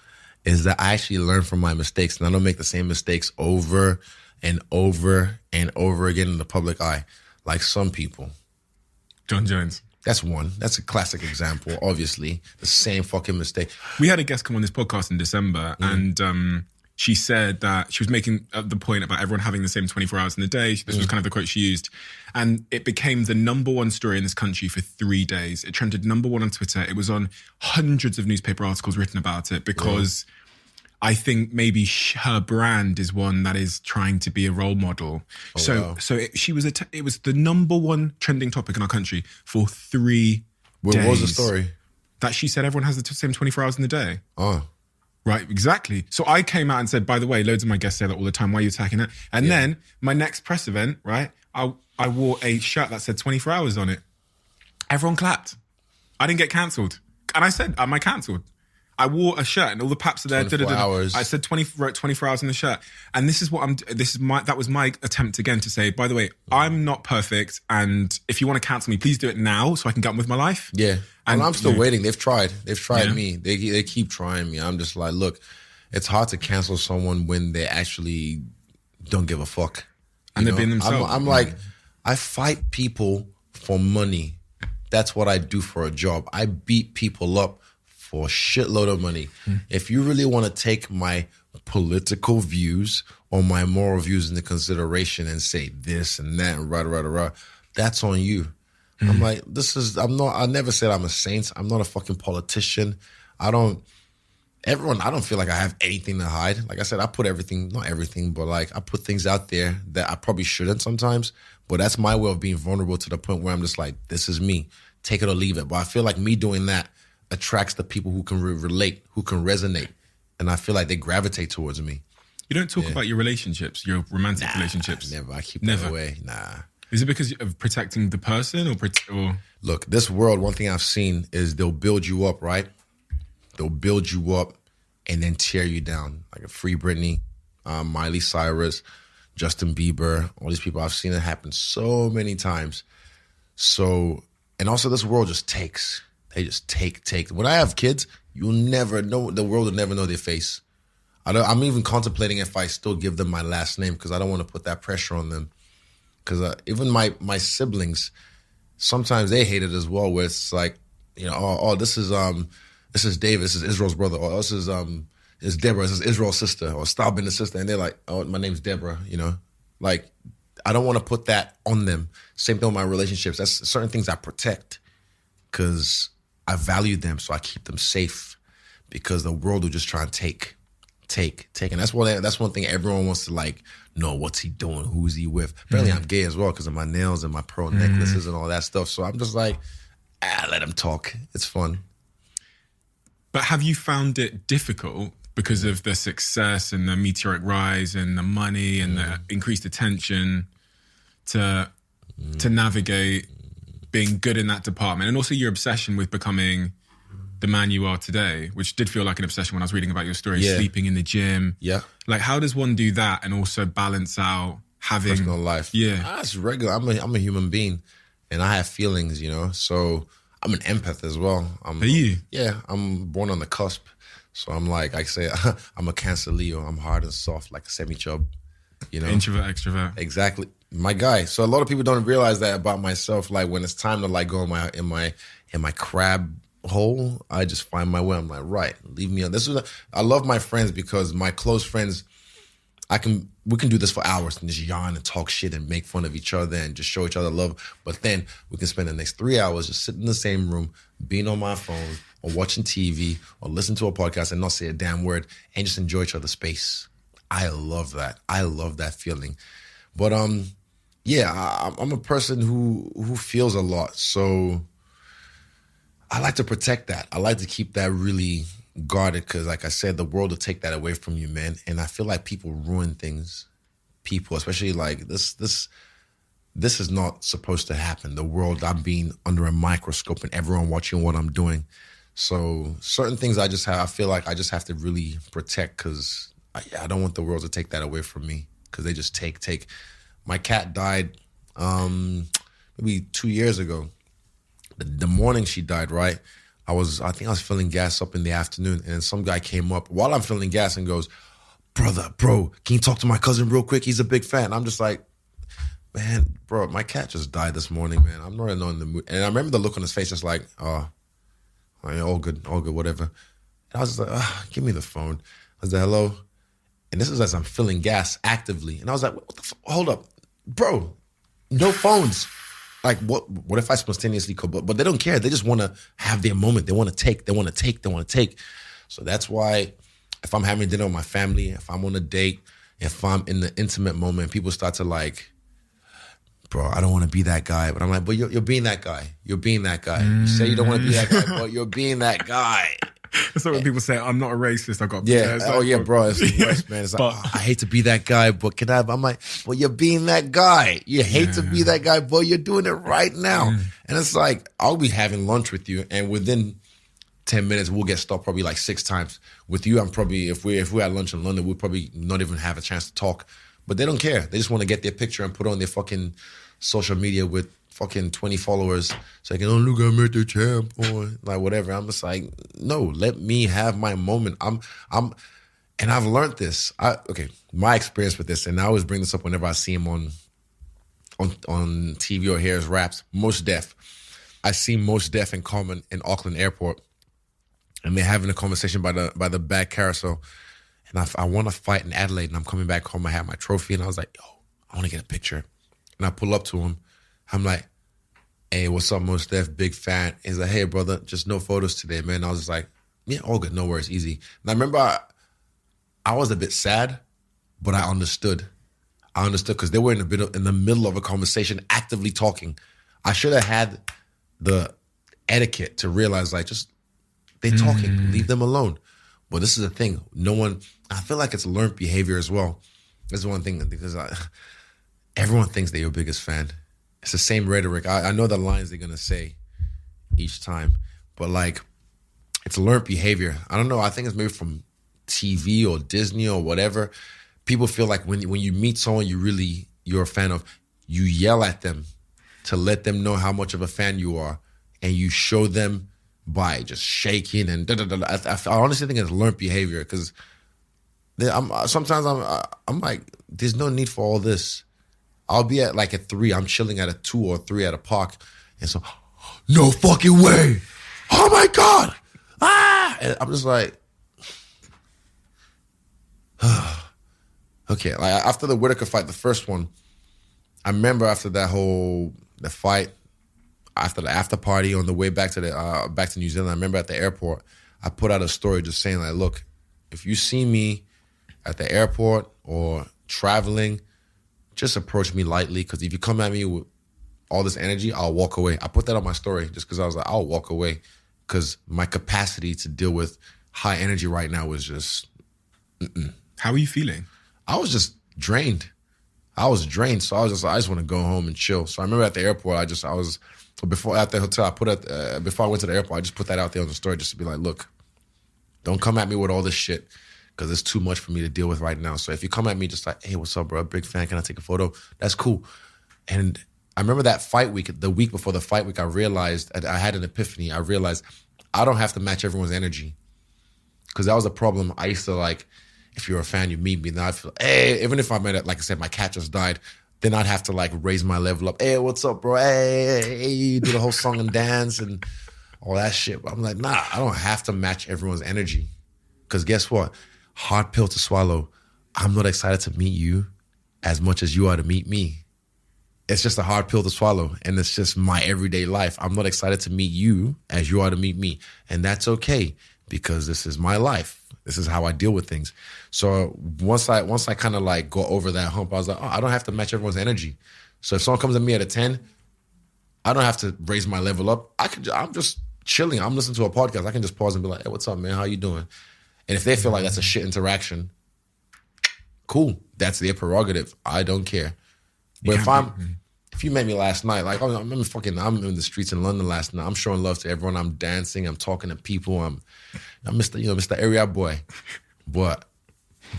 is that I actually learn from my mistakes, and I don't make the same mistakes over and over and over again in the public eye, like some people. John Jones. That's one. That's a classic example, obviously. The same fucking mistake. We had a guest come on this podcast in December and she said that she was making the point about everyone having the same 24 hours in the day. This was kind of the quote she used. And it became the #1 story in this country for 3 days. It trended #1 on Twitter. It was on hundreds of newspaper articles written about it because I think maybe her brand is one that is trying to be a role model. So it was the #1 trending topic in our country for 3 days. What was the story? That she said everyone has the same 24 hours in the day. Oh. Right, exactly. So I came out and said, by the way, loads of my guests say that all the time. Why are you attacking it? And then my next press event, right, I wore a shirt that said 24 hours on it. Everyone clapped. I didn't get cancelled. And I said, am I cancelled? I wore a shirt and all the paps are there. 24 hours. I said 24 hours on the shirt. And this is what that was my attempt again to say, by the way, I'm not perfect. And if you want to cancel me, please do it now so I can get on with my life. Yeah. And I'm still waiting. They've tried Yeah. me. They keep trying me. I'm just like, look, it's hard to cancel someone when they actually don't give a fuck. And they're being themselves. I'm like, I fight people for money. That's what I do for a job. I beat people up for a shitload of money. If you really want to take my political views or my moral views into consideration and say this and that and rah, that's on you. I'm like, I never said I'm a saint. I'm not a fucking politician. I don't feel like I have anything to hide. Like I said, I put everything, not everything, but like I put things out there that I probably shouldn't sometimes. But that's my way of being vulnerable to the point where I'm just like, this is me. Take it or leave it. But I feel like me doing that attracts the people who can relate, who can resonate. And I feel like they gravitate towards me. You don't talk about your relationships, your romantic relationships? Never. I keep that away. Nah. Is it because of protecting the person or? Look, this world, one thing I've seen is they'll build you up, right? They'll build you up and then tear you down. Like a Free Britney, Miley Cyrus, Justin Bieber, all these people. I've seen it happen so many times. So, and also this world just takes. They just take. When I have kids, you'll never know, the world will never know their face. I'm even contemplating if I still give them my last name because I don't want to put that pressure on them. Because even my siblings, sometimes they hate it as well, where it's like, you know, this is David, this is Israel's brother, or this is Deborah, this is Israel's sister, or stop being the sister, and they're like, oh, my name's Deborah, you know, like I don't want to put that on them. Same thing with my relationships. That's certain things I protect because I value them, so I keep them safe because the world will just try and take, and that's one thing everyone wants to like know. What's he doing? Who's he with? Apparently, I'm gay as well because of my nails and my pearl necklaces and all that stuff. So I'm just like, let him talk. It's fun. But have you found it difficult because of the success and the meteoric rise and the money and the increased attention to navigate being good in that department, and also your obsession with becoming the man you are today, which did feel like an obsession when I was reading about your story, sleeping in the gym. Yeah. Like, how does one do that and also balance out having personal life? Yeah. That's regular. I'm a human being and I have feelings, you know? So I'm an empath as well. Are you? Yeah. I'm born on the cusp. So I'm like, I say, I'm a Cancer Leo. I'm hard and soft like a semi-chub, you know? Introvert, extrovert. Exactly. My guy. So a lot of people don't realize that about myself. Like when it's time to like go in my crab hole, I just find my way. I'm like, right, leave me on. I love my friends because my close friends, we can do this for hours and just yarn and talk shit and make fun of each other and just show each other love. But then we can spend the next 3 hours just sitting in the same room, being on my phone or watching TV or listen to a podcast and not say a damn word and just enjoy each other's space. I love that. I love that feeling. But yeah, I'm a person who feels a lot. So I like to protect that. I like to keep that really guarded because, like I said, the world will take that away from you, man. And I feel like people ruin things. People, especially like this is not supposed to happen. The world, I'm being under a microscope and everyone watching what I'm doing. So certain things I feel like I just have to really protect because I don't want the world to take that away from me because they just take. My cat died maybe 2 years ago. The morning she died, right? I think I was filling gas up in the afternoon, and some guy came up while I'm filling gas and goes, bro, can you talk to my cousin real quick? He's a big fan. I'm just like, man, bro, my cat just died this morning, man. I'm not in the mood. And I remember the look on his face, just like, all good, whatever. And I was just like, give me the phone. I was like, hello? And this is as I'm filling gas actively. And I was like, what the hold up, bro, no phones. Like, what if I spontaneously could? But they don't care. They just want to have their moment. They want to take. So that's why if I'm having dinner with my family, if I'm on a date, if I'm in the intimate moment, people start to like, bro, I don't want to be that guy. But I'm like, but you're being that guy. You're being that guy. You say you don't want to be that guy, but you're being that guy. That's like when people say, I'm not a racist, I got bro, it's the worst, man. It's like, I hate to be that guy, but can I? I'm like, well, you're being that guy. You hate to be that guy, but you're doing it right now. And it's like, I'll be having lunch with you, and within 10 minutes, we'll get stopped probably like 6 times. With you, I'm probably, if we're at lunch in London, we'll probably not even have a chance to talk. But they don't care. They just want to get their picture and put on their fucking social media with fucking 20 followers. So they can, oh, look, I met the champ, or like whatever. I'm just like, no, let me have my moment. And I've learned this. My experience with this, and I always bring this up whenever I see him on TV or hear his raps. Mos Def. I see Mos Def and Common in Auckland Airport, and they're having a conversation by the back carousel. And I want to fight in Adelaide, and I'm coming back home. I have my trophy, and I was like, yo, I want to get a picture. And I pull up to him. I'm like, hey, what's up, Mos Def? Big fan. He's like, hey, brother, just no photos today, man. I was just like, yeah, all good, no worries, easy. And I remember I was a bit sad, but I understood. I understood because they were in the middle of a conversation, actively talking. I should have had the etiquette to realize, like, just they're talking, leave them alone. But this is the thing. No one, I feel like it's learned behavior as well. That's one thing, because everyone thinks they're your biggest fan. It's the same rhetoric. I know the lines they're going to say each time, but like, it's learned behavior. I don't know. I think it's maybe from TV or Disney or whatever. People feel like when you meet someone you're a fan of, you yell at them to let them know how much of a fan you are, and you show them by just shaking and I honestly think it's learned behavior, because sometimes I'm like, there's no need for all this. I'll be at like a 3, I'm chilling at a 2 or 3 at a park, and so, no fucking way, oh my God, and I'm just like, okay. Like after the Whitaker fight, the first one, I remember after the fight, after the after party on the way back to New Zealand, I remember at the airport, I put out a story just saying like, look, if you see me at the airport or traveling, just approach me lightly, because if you come at me with all this energy, I'll walk away. I put that on my story just because I was like, I'll walk away, because my capacity to deal with high energy right now is just, How are you feeling? I was just drained. I was drained, so I just want to go home and chill. So I remember at the airport, before at the hotel, before I went to the airport, I just put that out there on the story just to be like, look, don't come at me with all this shit, because it's too much for me to deal with right now. So if you come at me just like, hey, what's up, bro? Big fan, can I take a photo? That's cool. And I remember that fight week, the week before the fight week, I realized, I had an epiphany. I realized I don't have to match everyone's energy, because that was a problem. I used to like, if you're a fan, you meet me, then I'd feel, hey, even if I'm like I said, my cat just died, then I'd have to like raise my level up. Hey, what's up, bro? Hey, do the whole song and dance and all that shit. But I'm like, nah, I don't have to match everyone's energy. Because guess what? Hard pill to swallow. I'm not excited to meet you as much as you are to meet me. It's just a hard pill to swallow, and it's just my everyday life. I'm not excited to meet you as you are to meet me, and that's okay, because this is my life. This is how I deal with things. So once I kind of like go over that hump, I was like, oh, I don't have to match everyone's energy. So if someone comes at me at a 10, I don't have to raise my level up. I'm just chilling. I'm listening to a podcast. I can just pause and be like, hey, what's up, man? How you doing? And if they feel like that's a shit interaction, cool. That's their prerogative. I don't care. But if you met me last night, like I'm in the streets in London last night. I'm showing love to everyone. I'm dancing. I'm talking to people. I'm Mr. Area boy. But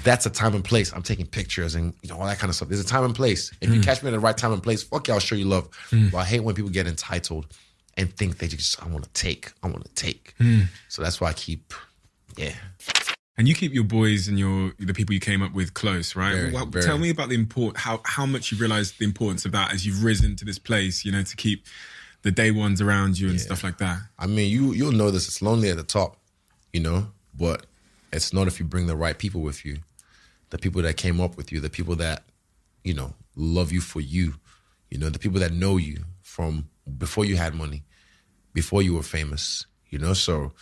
that's a time and place. I'm taking pictures and all that kind of stuff. There's a time and place. If you catch me at the right time and place, fuck yeah, I'll show you love. But I hate when people get entitled and think they just, I want to take. So that's why I keep, yeah. And you keep your boys and the people you came up with close, right? Very. Tell me about how much you realised the importance of that as you've risen to this place, to keep the day ones around you and stuff like that. I mean, you'll know this. It's lonely at the top, but it's not if you bring the right people with you. The people that came up with you, the people that, love you for you, the people that know you from before you had money, before you were famous, so...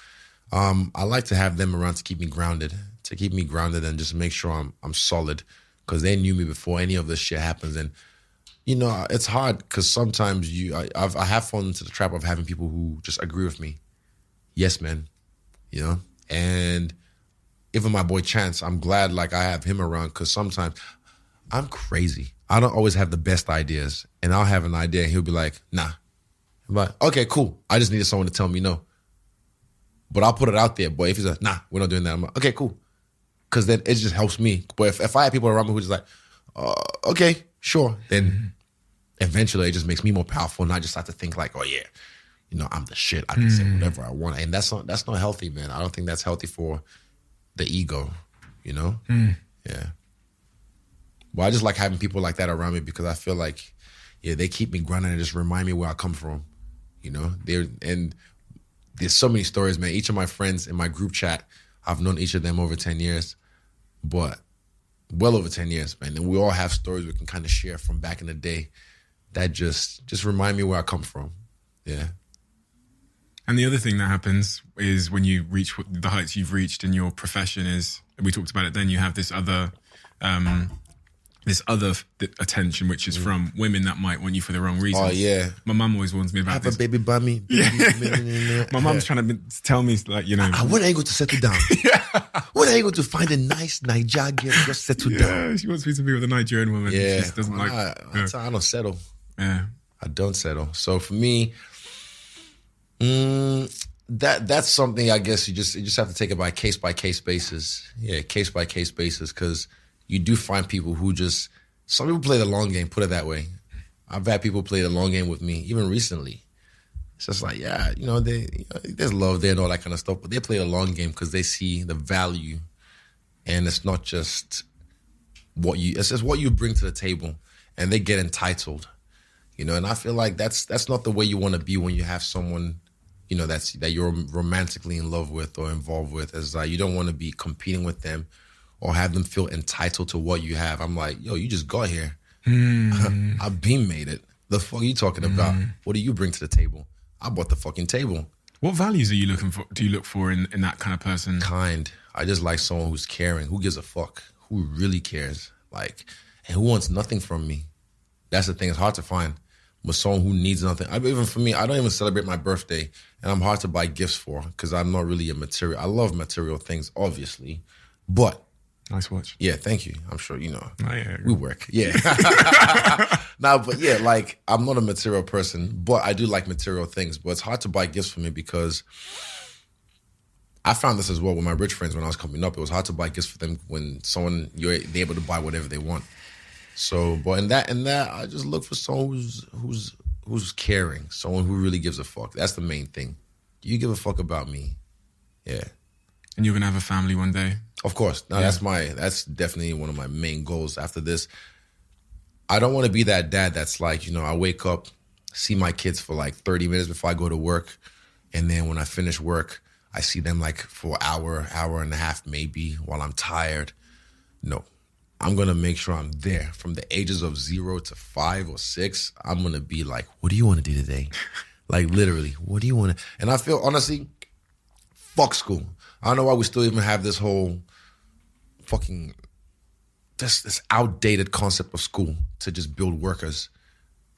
I like to have them around to keep me grounded and just make sure I'm solid, because they knew me before any of this shit happens. And, it's hard because sometimes I have fallen into the trap of having people who just agree with me. Yes, man, and even my boy Chance, I'm glad like I have him around, because sometimes I'm crazy. I don't always have the best ideas, and I'll have an idea and he'll be like, nah. I'm like, okay, cool. I just needed someone to tell me no. But I'll put it out there. But if he's like, nah, we're not doing that, I'm like, okay, cool. Because then it just helps me. But if I have people around me who just like, okay, sure, then eventually it just makes me more powerful. And I just start to think like, oh yeah, you know, I'm the shit. I can say whatever I want. And that's not healthy, man. I don't think that's healthy for the ego, you know? Yeah. Well, I just like having people like that around me because I feel like, yeah, they keep me grounded and just remind me where I come from, you know? And there's so many stories, man. Each of my friends in my group chat, I've known each of them over 10 years, but well over 10 years, man. And we all have stories we can kind of share from back in the day that just remind me where I come from. Yeah. And the other thing that happens is when you reach the heights you've reached in your profession is, we talked about it then, you have this other attention, which is from women that might want you for the wrong reasons. Oh, yeah. My mum always warns me about this. Have a baby by me. My mum's trying to tell me, like, you know. When are you going to settle down? When are you going to find a nice Niger girl just settle down? She wants me to be with a Nigerian woman. Yeah. She doesn't like. I don't settle. Yeah. I don't settle. So for me, that's something I guess you just have to take it by case basis. Yeah, case by case basis, because you do find people who just, some people play the long game, put it that way. I've had people play the long game with me, even recently. It's just like, yeah, you know, there's love there and all that kind of stuff, but they play the long game because they see the value, and it's not just it's just what you bring to the table, and they get entitled, you know. And I feel like that's not the way you want to be when you have someone, you know, that you're romantically in love with or involved with. It's like you don't want to be competing with them or have them feel entitled to what you have. I'm like, yo, you just got here. I've been made it. The fuck are you talking about? What do you bring to the table? I bought the fucking table. What values are you looking for? Do you look for in that kind of person? Kind. I just like someone who's caring, who gives a fuck, who really cares, like, and who wants nothing from me. That's the thing. It's hard to find. With someone who needs nothing. Even for me, I don't even celebrate my birthday, and I'm hard to buy gifts for because I'm not really a material. I love material things, obviously, but nice watch. Yeah, thank you. I'm sure you know. Oh, yeah. We work. Yeah. But yeah, like I'm not a material person, but I do like material things. But it's hard to buy gifts for me because I found this as well with my rich friends when I was coming up. It was hard to buy gifts for them when they're able to buy whatever they want. So, but in that, I just look for someone who's caring, someone who really gives a fuck. That's the main thing. Do you give a fuck about me? Yeah. And you're gonna have a family one day? Of course. No, yeah. That's definitely one of my main goals after this. I don't want to be that dad that's like, you know, I wake up, see my kids for like 30 minutes before I go to work, and then when I finish work, I see them like for an hour and a half maybe while I'm tired. No. I'm going to make sure I'm there from the ages of 0 to 5 or 6. I'm going to be like, what do you want to do today? Like literally, what do you want to? And I feel honestly, fuck school. I don't know why we still even have this whole fucking, this outdated concept of school to just build workers.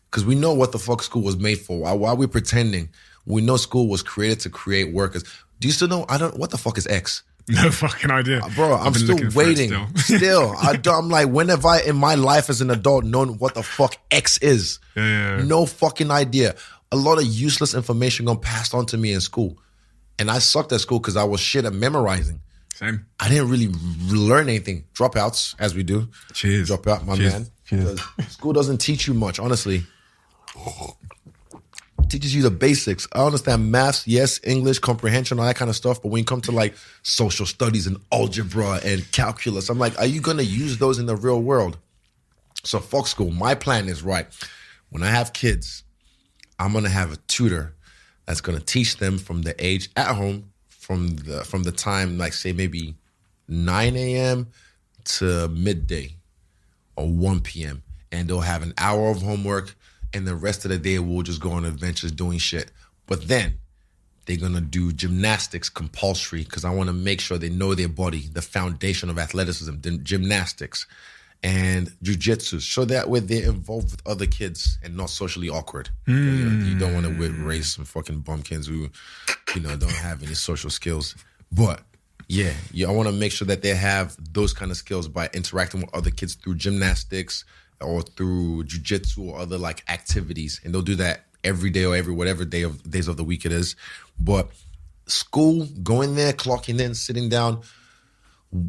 Because we know what the fuck school was made for. Why are we pretending? We know school was created to create workers. Do you still know? What the fuck is X? No fucking idea. Bro, I'm still waiting. I'm like, when have I in my life as an adult known what the fuck X is? Yeah. No fucking idea. A lot of useless information got passed on to me in school. And I sucked at school because I was shit at memorizing. Same. I didn't really learn anything. Dropouts, as we do. Cheers. Drop out, my Cheers. man. Cheers. School doesn't teach you much, honestly. Teaches you the basics. I understand maths, yes, English, comprehension, all that kind of stuff. But when you come to like social studies and algebra and calculus, I'm like, are you going to use those in the real world? So fuck school. My plan is right. When I have kids, I'm going to have a tutor that's going to teach them from the age at home, from the time, like say maybe 9 a.m. to midday or 1 p.m. And they'll have an hour of homework. And the rest of the day, we'll just go on adventures doing shit. But then they're going to do gymnastics compulsory because I want to make sure they know their body, the foundation of athleticism, gymnastics and jiu-jitsu. So that way they're involved with other kids and not socially awkward. You don't want to raise some fucking bumpkins who, you know, don't have any social skills. But yeah, I want to make sure that they have those kind of skills by interacting with other kids through gymnastics, or through jiu-jitsu or other like activities. And they'll do that every day or every whatever days of the week it is. But school, going there, clocking in, sitting down,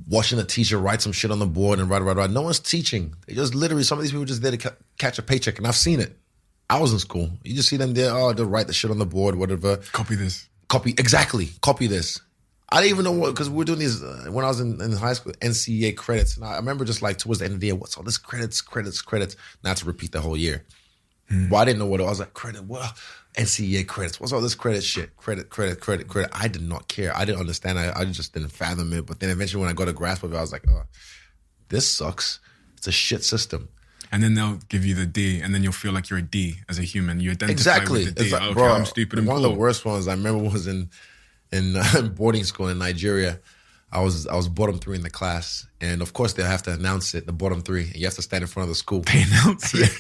watching a teacher write some shit on the board and write. No one's teaching. They just literally, some of these people just there to catch a paycheck. And I've seen it. I was in school. You just see them there, they'll write the shit on the board, whatever. Copy this. Copy this. I didn't even know what, because we were doing these, when I was in high school, NCAA credits. And I remember just like towards the end of the year, what's all this credits? Not to repeat the whole year. Well, I didn't know what it was. I was like, credit, what? NCAA credits. What's all this credit shit? Credit. I did not care. I didn't understand. I just didn't fathom it. But then eventually when I got a grasp of it, I was like, oh, this sucks. It's a shit system. And then they'll give you the D, and then you'll feel like you're a D as a human. You identify with the D. Like, okay, bro, I'm stupid and one poor. of the worst ones I remember was in boarding school in Nigeria. I was bottom 3 in the class, and of course they'll have to announce it, the bottom 3, and you have to stand in front of the school. They announce it.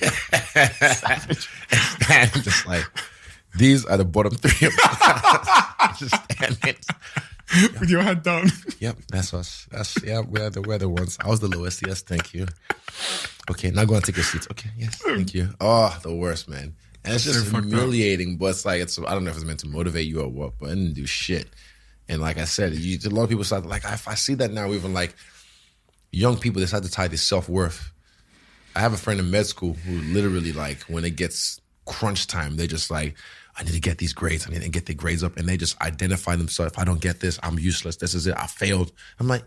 And just like, these are the bottom 3 of the class. Just standing. With your head down. Yep, that's us. We're the ones. I was the lowest. Yes, thank you. Okay, now go and take your seats. Okay, yes, thank you. Oh, the worst, man. And it's just humiliating, but it's like, I don't know if it's meant to motivate you or what, but it didn't do shit. And like I said, a lot of people start, like, if I see that now, even like young people decide to tie their self-worth. I have a friend in med school who literally, like, when it gets crunch time, they just like, I need to get these grades. I need to get the grades up. And they just identify themselves. If I don't get this, I'm useless. This is it. I failed. I'm like,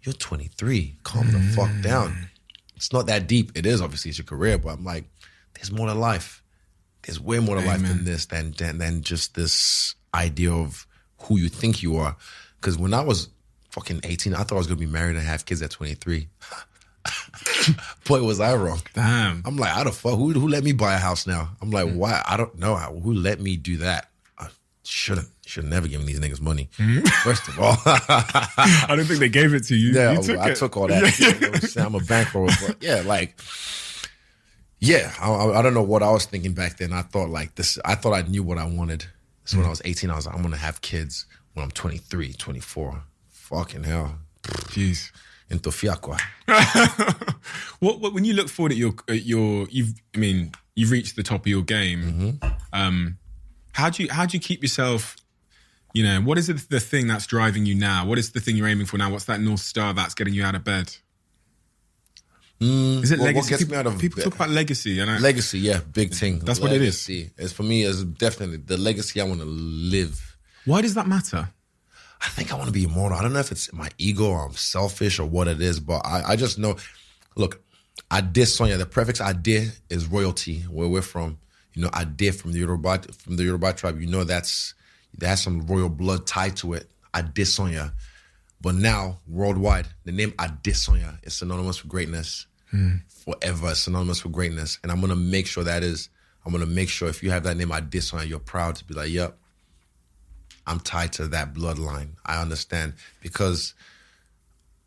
you're 23. Calm the fuck down. It's not that deep. It is, obviously, it's your career. But I'm like, there's more to life. There's way more to life than this, than just this idea of who you think you are. Because when I was fucking 18, I thought I was going to be married and have kids at 23. Boy, was I wrong. Damn. I'm like, how the fuck? Who let me buy a house now? I'm like, why? I don't know. Who let me do that? I should have never given these niggas money. First of all. I don't think they gave it to you. Yeah, you I took all that. You know what I'm saying? I'm a bankroll. But yeah, like, yeah, I don't know what I was thinking back then. I thought like this, I thought I knew what I wanted. So when I was 18, I was like, I'm going to have kids when I'm 23, 24. Fucking hell. Jeez. Into fiacqua. What when you look forward at you've reached the top of your game. How do you keep yourself, you know, what is the thing that's driving you now? What is the thing you're aiming for now? What's that North Star that's getting you out of bed? Is it legacy? What gets me out of people talk about legacy. Legacy, yeah, big thing. That's legacy. What it is. It's for me, it's definitely the legacy I want to live. Why does that matter? I think I want to be immortal. I don't know if it's my ego or I'm selfish or what it is, but I just know, look, Adesanya, the prefix Ade is royalty, where we're from. You know, Ade from the Yoruba tribe, you know that has some royal blood tied to it, Adesanya. But now, worldwide, the name Adesanya is synonymous with greatness. Forever synonymous with greatness. And I'm going to make sure I'm going to make sure if you have that name Adesanya, you're proud to be like, yep, I'm tied to that bloodline. I understand. Because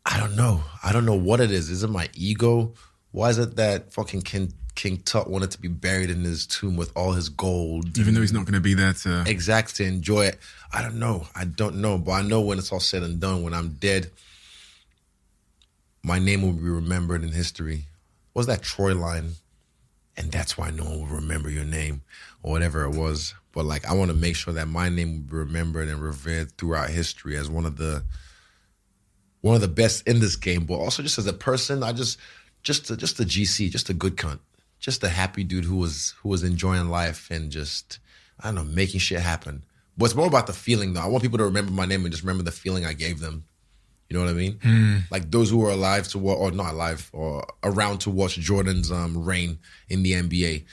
I don't know. I don't know what it is. Is it my ego? Why is it that fucking King Tut wanted to be buried in his tomb with all his gold? Even though he's not going to be there to... Exactly, to enjoy it. I don't know. But I know when it's all said and done, when I'm dead, my name will be remembered in history. What was that Troy line? And that's why no one will remember your name, or whatever it was. But like, I want to make sure that my name will be remembered and revered throughout history as one of the best in this game. But also just as a person, just a GC, just a good cunt, just a happy dude who was enjoying life and just, I don't know, making shit happen. But it's more about the feeling, though. I want people to remember my name and just remember the feeling I gave them. You know what I mean? Like those who were alive to watch, or not alive, or around to watch Jordan's reign in the NBA.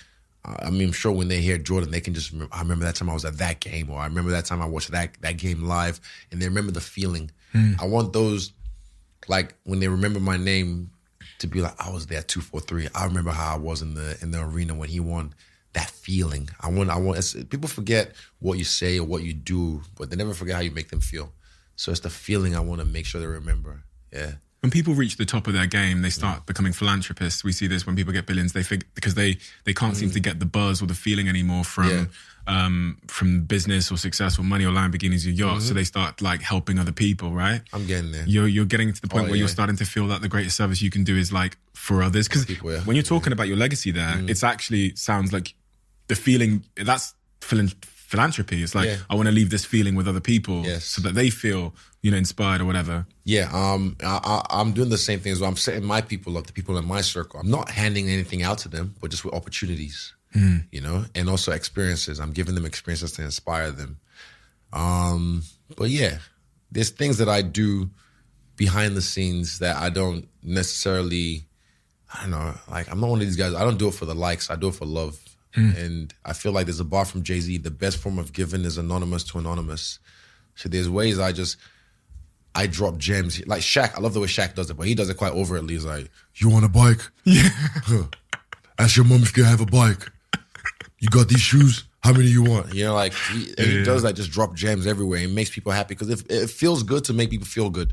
I mean, I'm sure when they hear Jordan, they can just remember, I remember that time I was at that game, or I remember that time I watched that game live, and they remember the feeling. I want those, like, when they remember my name, to be like, I was there 243. I remember how I was in the arena when he won. That feeling. I want. People forget what you say or what you do, but they never forget how you make them feel. So it's the feeling I want to make sure they remember. Yeah. When people reach the top of their game, they start becoming philanthropists. We see this when people get billions. They because they can't seem to get the buzz or the feeling anymore from business or success or money or Lamborghinis or yachts. So they start like helping other people, right? I'm getting there. You're getting to the point where you're starting to feel that the greatest service you can do is like for others. Because when you're talking about your legacy there, it's actually sounds like the feeling, that's philanthropy. It's like, I want to leave this feeling with other people so that they feel, inspired or whatever. Yeah, I'm doing the same thing as well. I'm setting my people up, the people in my circle. I'm not handing anything out to them, but just with opportunities, and also experiences. I'm giving them experiences to inspire them. But yeah, there's things that I do behind the scenes that I don't necessarily, I don't know, like I'm not one of these guys, I don't do it for the likes, I do it for love. And I feel like there's a bar from Jay-Z, the best form of giving is anonymous to anonymous. So there's ways I drop gems. Like Shaq, I love the way Shaq does it, but he does it quite overtly. He's like, you want a bike? Yeah. Ask your mom if you have a bike. You got these shoes? How many you want? He does that, just drop gems everywhere. It makes people happy because it feels good to make people feel good.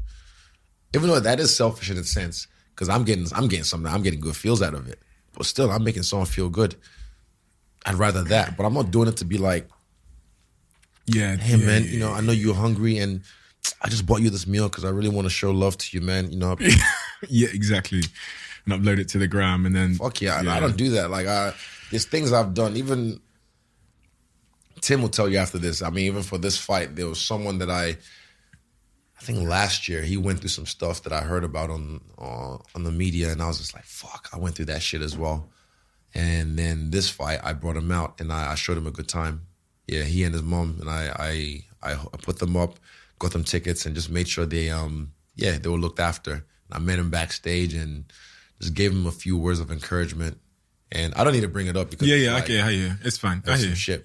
Even though that is selfish in a sense, because I'm getting something, I'm getting good feels out of it. But still, I'm making someone feel good. I'd rather that, but I'm not doing it to be like, hey man, I know you're hungry and I just bought you this meal because I really want to show love to you, man. Yeah, exactly. And upload it to the gram and then... Fuck yeah. I don't do that. Like, there's things I've done. Even Tim will tell you after this. I mean, even for this fight, there was someone that I think last year, he went through some stuff that I heard about on the media, and I was just like, fuck, I went through that shit as well. And then this fight, I brought him out, and I showed him a good time. Yeah, he and his mom, and I put them up, got them tickets, and just made sure they were looked after. And I met him backstage and just gave him a few words of encouragement. And I don't need to bring it up because I hear. It's fine. I hear. Some shit,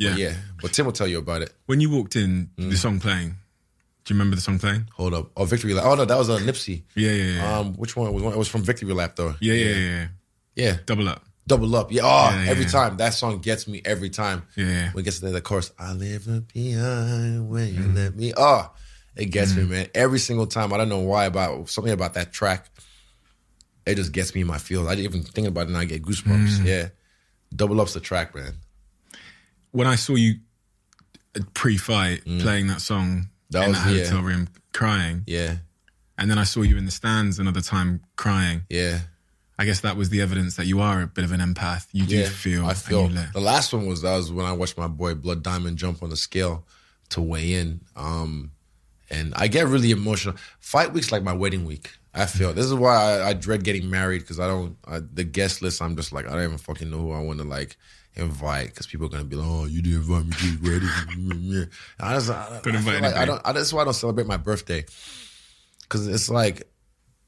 but Tim will tell you about it. When you walked in, the song playing. Do you remember the song playing? Hold up. Oh, Victory Lap. Oh no, that was Nipsey. Yeah. Which one was one? It was from Victory Lap though. Yeah. Double Up. Yeah. Every time. That song gets me every time. Yeah. When it gets to the chorus, I live behind when you let me. It gets me, man. Every single time. I don't know why, something about that track. It just gets me in my feels. I didn't even think about it and I get goosebumps. Yeah. Double Up's the track, man. When I saw you pre-fight playing that song in the hotel room crying. Yeah. And then I saw you in the stands another time crying. Yeah. I guess that was the evidence that you are a bit of an empath. You do feel. I feel. The last one was when I watched my boy Blood Diamond jump on the scale to weigh in. And I get really emotional. Fight week's like my wedding week. I feel. This is why I dread getting married because the guest list, I'm just like, I don't even fucking know who I want to like invite because people are going to be like, oh, you didn't invite me to your wedding. That's why I don't celebrate my birthday because it's like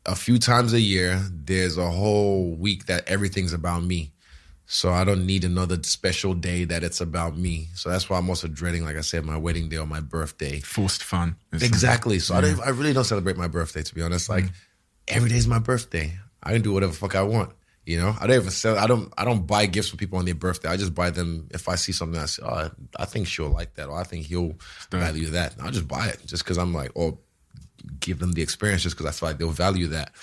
a few times a year, there's a whole week that everything's about me. So I don't need another special day that it's about me. So that's why I'm also dreading, like I said, my wedding day or my birthday. Forced fun. Exactly. So I really don't celebrate my birthday, to be honest. Like every day's my birthday. I can do whatever the fuck I want. I don't even I don't buy gifts for people on their birthday. I just buy them if I see something I say, oh, I think she'll like that, or I think he'll value that. I'll just buy it just because I'm like, or give them the experience just because I feel like they'll value that.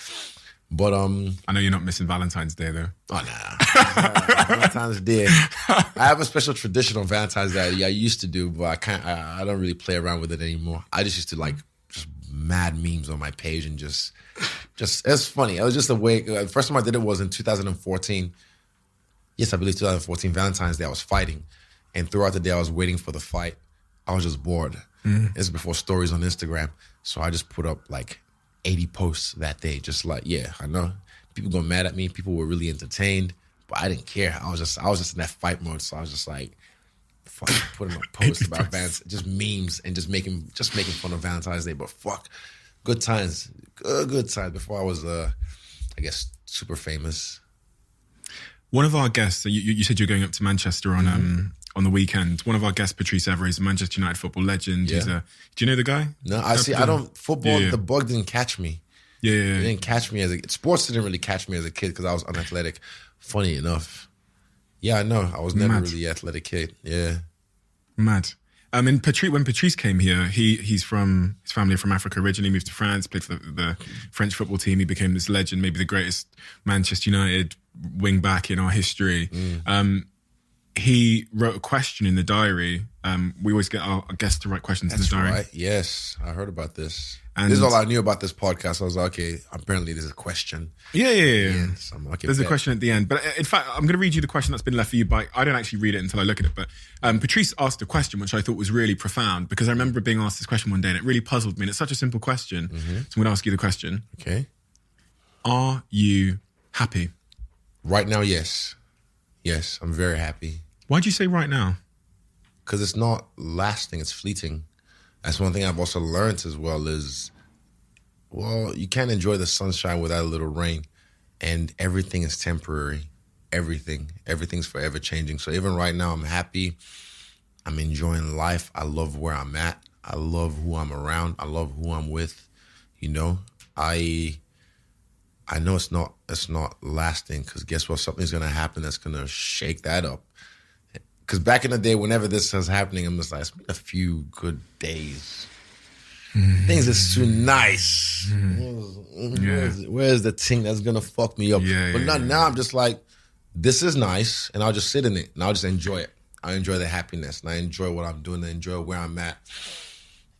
But I know you're not missing Valentine's Day though. Oh nah. Valentine's Day. I have a special tradition on Valentine's Day. I used to do, but I don't really play around with it anymore. I just used to like just mad memes on my page and just it's funny. It was just a way. The first time I did it was in 2014. Yes, I believe 2014 Valentine's Day. I was fighting, and throughout the day I was waiting for the fight. I was just bored. This is before stories on Instagram, so I just put up like 80 posts that day, just like, yeah, I know people got mad at me. People were really entertained, but I didn't care. I was just in that fight mode. So I was just like, fuck, putting up posts about Valentine's, just memes and just making fun of Valentine's Day. But fuck, good times, good times before I was, I guess, super famous. One of our guests, you said you're going up to Manchester on the weekend. One of our guests, Patrice Evra, is a Manchester United football legend. Yeah. Do you know the guy? No, I don't. Football, the bug didn't catch me. Yeah. It didn't catch me sports didn't really catch me as a kid because I was unathletic. Funny enough. Yeah, I know. I was never really an athletic kid. Yeah. Mad. When Patrice came here, his family are from Africa originally, moved to France, played for the French football team. He became this legend, maybe the greatest Manchester United wing back in our history. he wrote a question in the diary. We always get our guests to write questions in the diary. Right. Yes, I heard about this. And this is all I knew about this podcast. I was like, okay, apparently there's a question. Yeah. Yes, I'm like, There's a question at the end. But in fact, I'm going to read you the question that's been left for you by, I don't actually read it until I look at it, but Patrice asked a question which I thought was really profound, because I remember being asked this question one day and it really puzzled me. And it's such a simple question. So I'm going to ask you the question. Okay. Are you happy? Right now, yes. Yes, I'm very happy. Why'd you say right now? Because it's not lasting, it's fleeting. That's one thing I've also learned as well is, well, you can't enjoy the sunshine without a little rain. And everything is temporary. Everything's forever changing. So even right now, I'm happy. I'm enjoying life. I love where I'm at. I love who I'm around. I love who I'm with. You know, I know it's not lasting, because guess what? Something's going to happen that's going to shake that up. Because back in the day, whenever this was happening, I'm just like, it's been a few good days. Things is too nice. Where's the thing that's going to fuck me up? Now I'm just like, this is nice, and I'll just sit in it, and I'll just enjoy it. I enjoy the happiness, and I enjoy what I'm doing, I enjoy where I'm at.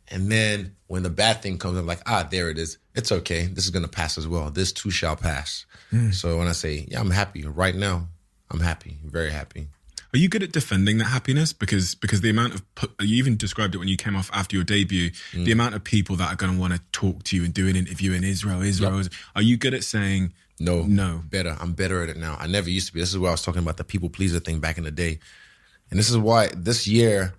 And then when the bad thing comes, I'm like, there it is. It's okay. This is going to pass as well. This too shall pass. So when I say, yeah, I'm happy right now, I'm happy, very happy. Are you good at defending that happiness? Because the amount of, you even described it when you came off after your debut, the amount of people that are going to want to talk to you and do an interview in Israel. Yep. Are you good at saying, no? Better. I'm better at it now. I never used to be. This is where I was talking about the people pleaser thing back in the day. And this is why this year,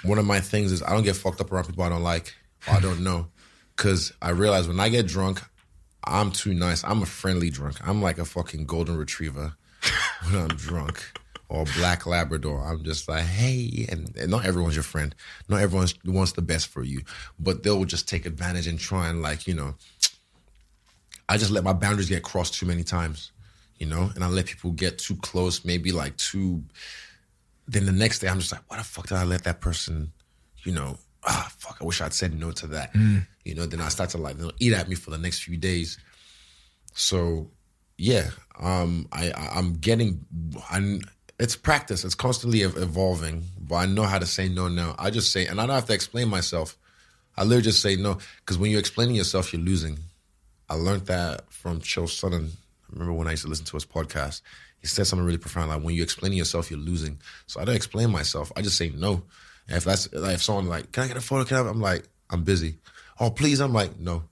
one of my things is I don't get fucked up around people I don't like or I don't know. Because I realize when I get drunk, I'm too nice. I'm a friendly drunk. I'm like a fucking golden retriever when I'm drunk. Or black Labrador. I'm just like, hey, and not everyone's your friend. Not everyone wants the best for you. But they'll just take advantage and try and like, you know, I just let my boundaries get crossed too many times, you know? And I let people get too close, maybe like too... Then the next day, I'm just like, why the fuck did I let that person, you know, fuck, I wish I'd said no to that. You know, then I start to like, they'll eat at me for the next few days. So, yeah, it's practice. It's constantly evolving, but I know how to say no now. I just say, and I don't have to explain myself. I literally just say no, because when you're explaining yourself, you're losing. I learned that from Chael Sonnen. I remember when I used to listen to his podcast. He said something really profound, like when you're explaining yourself, you're losing. So I don't explain myself. I just say no. And if someone like, can I get a photo? I'm like, I'm busy. Oh, please. I'm like, no.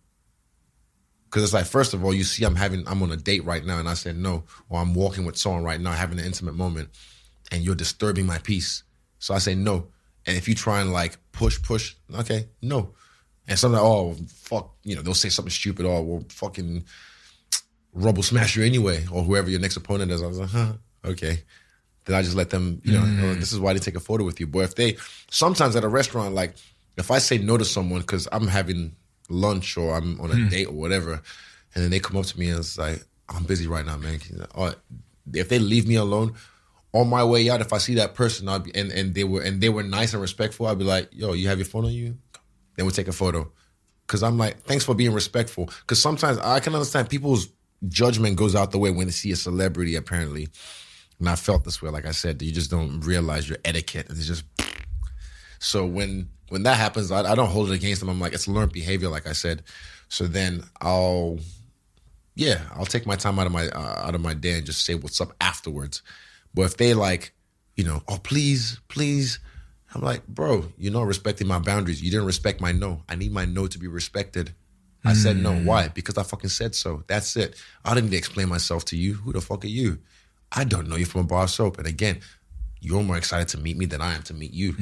Because it's like, first of all, you see I'm on a date right now and I said no, or I'm walking with someone right now having an intimate moment and you're disturbing my peace. So I say no. And if you try and like push, okay, no. And something like, oh, fuck, you know, they'll say something stupid, or we'll fucking rubble smash you anyway, or whoever your next opponent is. I was like, okay. Then I just let them, you know, this is why they take a photo with you. But sometimes at a restaurant, like if I say no to someone because I'm having lunch or I'm on a date or whatever, and then they come up to me and it's like, I'm busy right now, man. Or if they leave me alone, on my way out, if I see that person, I'll be and they were nice and respectful, I'll be like, yo, you have your phone on you? Then we'll take a photo. Because I'm like, thanks for being respectful. Because sometimes I can understand people's judgment goes out the way when they see a celebrity, apparently. And I felt this way, like I said, you just don't realize your etiquette. It's just... So when that happens, I don't hold it against them. I'm like, it's learned behavior, like I said. So then I'll take my time out of my day and just say what's up afterwards. But if they like, you know, oh, please, I'm like, bro, you're not respecting my boundaries. You didn't respect my no. I need my no to be respected. I said no. Why? Because I fucking said so. That's it. I didn't need to explain myself to you. Who the fuck are you? I don't know you from a bar of soap. And again, you're more excited to meet me than I am to meet you.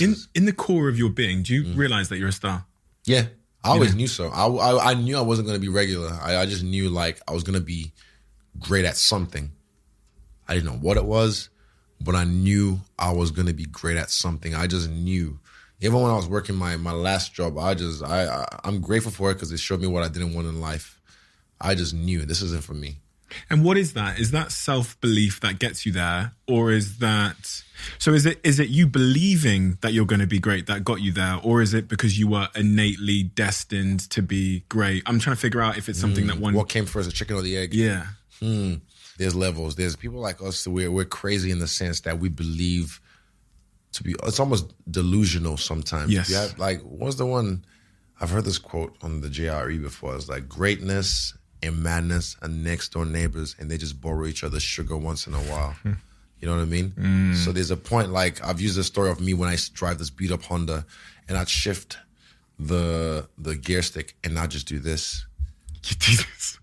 In the core of your being, do you realize that you're a star? Yeah. I always knew so. I knew I wasn't going to be regular. I just knew like I was going to be great at something. I didn't know what it was, but I knew I was going to be great at something. I just knew. Even when I was working my last job, I'm grateful for it because it showed me what I didn't want in life. I just knew this isn't for me. And what is that? Is that self-belief that gets you there? Or is that... So is it you believing that you're going to be great that got you there? Or is it because you were innately destined to be great? I'm trying to figure out if it's something that one... What came first, the chicken or the egg? Yeah. There's levels. There's people like us. We're crazy in the sense that we believe it's almost delusional sometimes. Yes. You have, like, what's the one? I've heard this quote on the JRE before. It's like, greatness and madness are next door neighbors, and they just borrow each other's sugar once in a while. You know what I mean? So there's a point, like, I've used the story of me when I drive this beat up Honda, and I'd shift the gear stick and not just do this. You do this.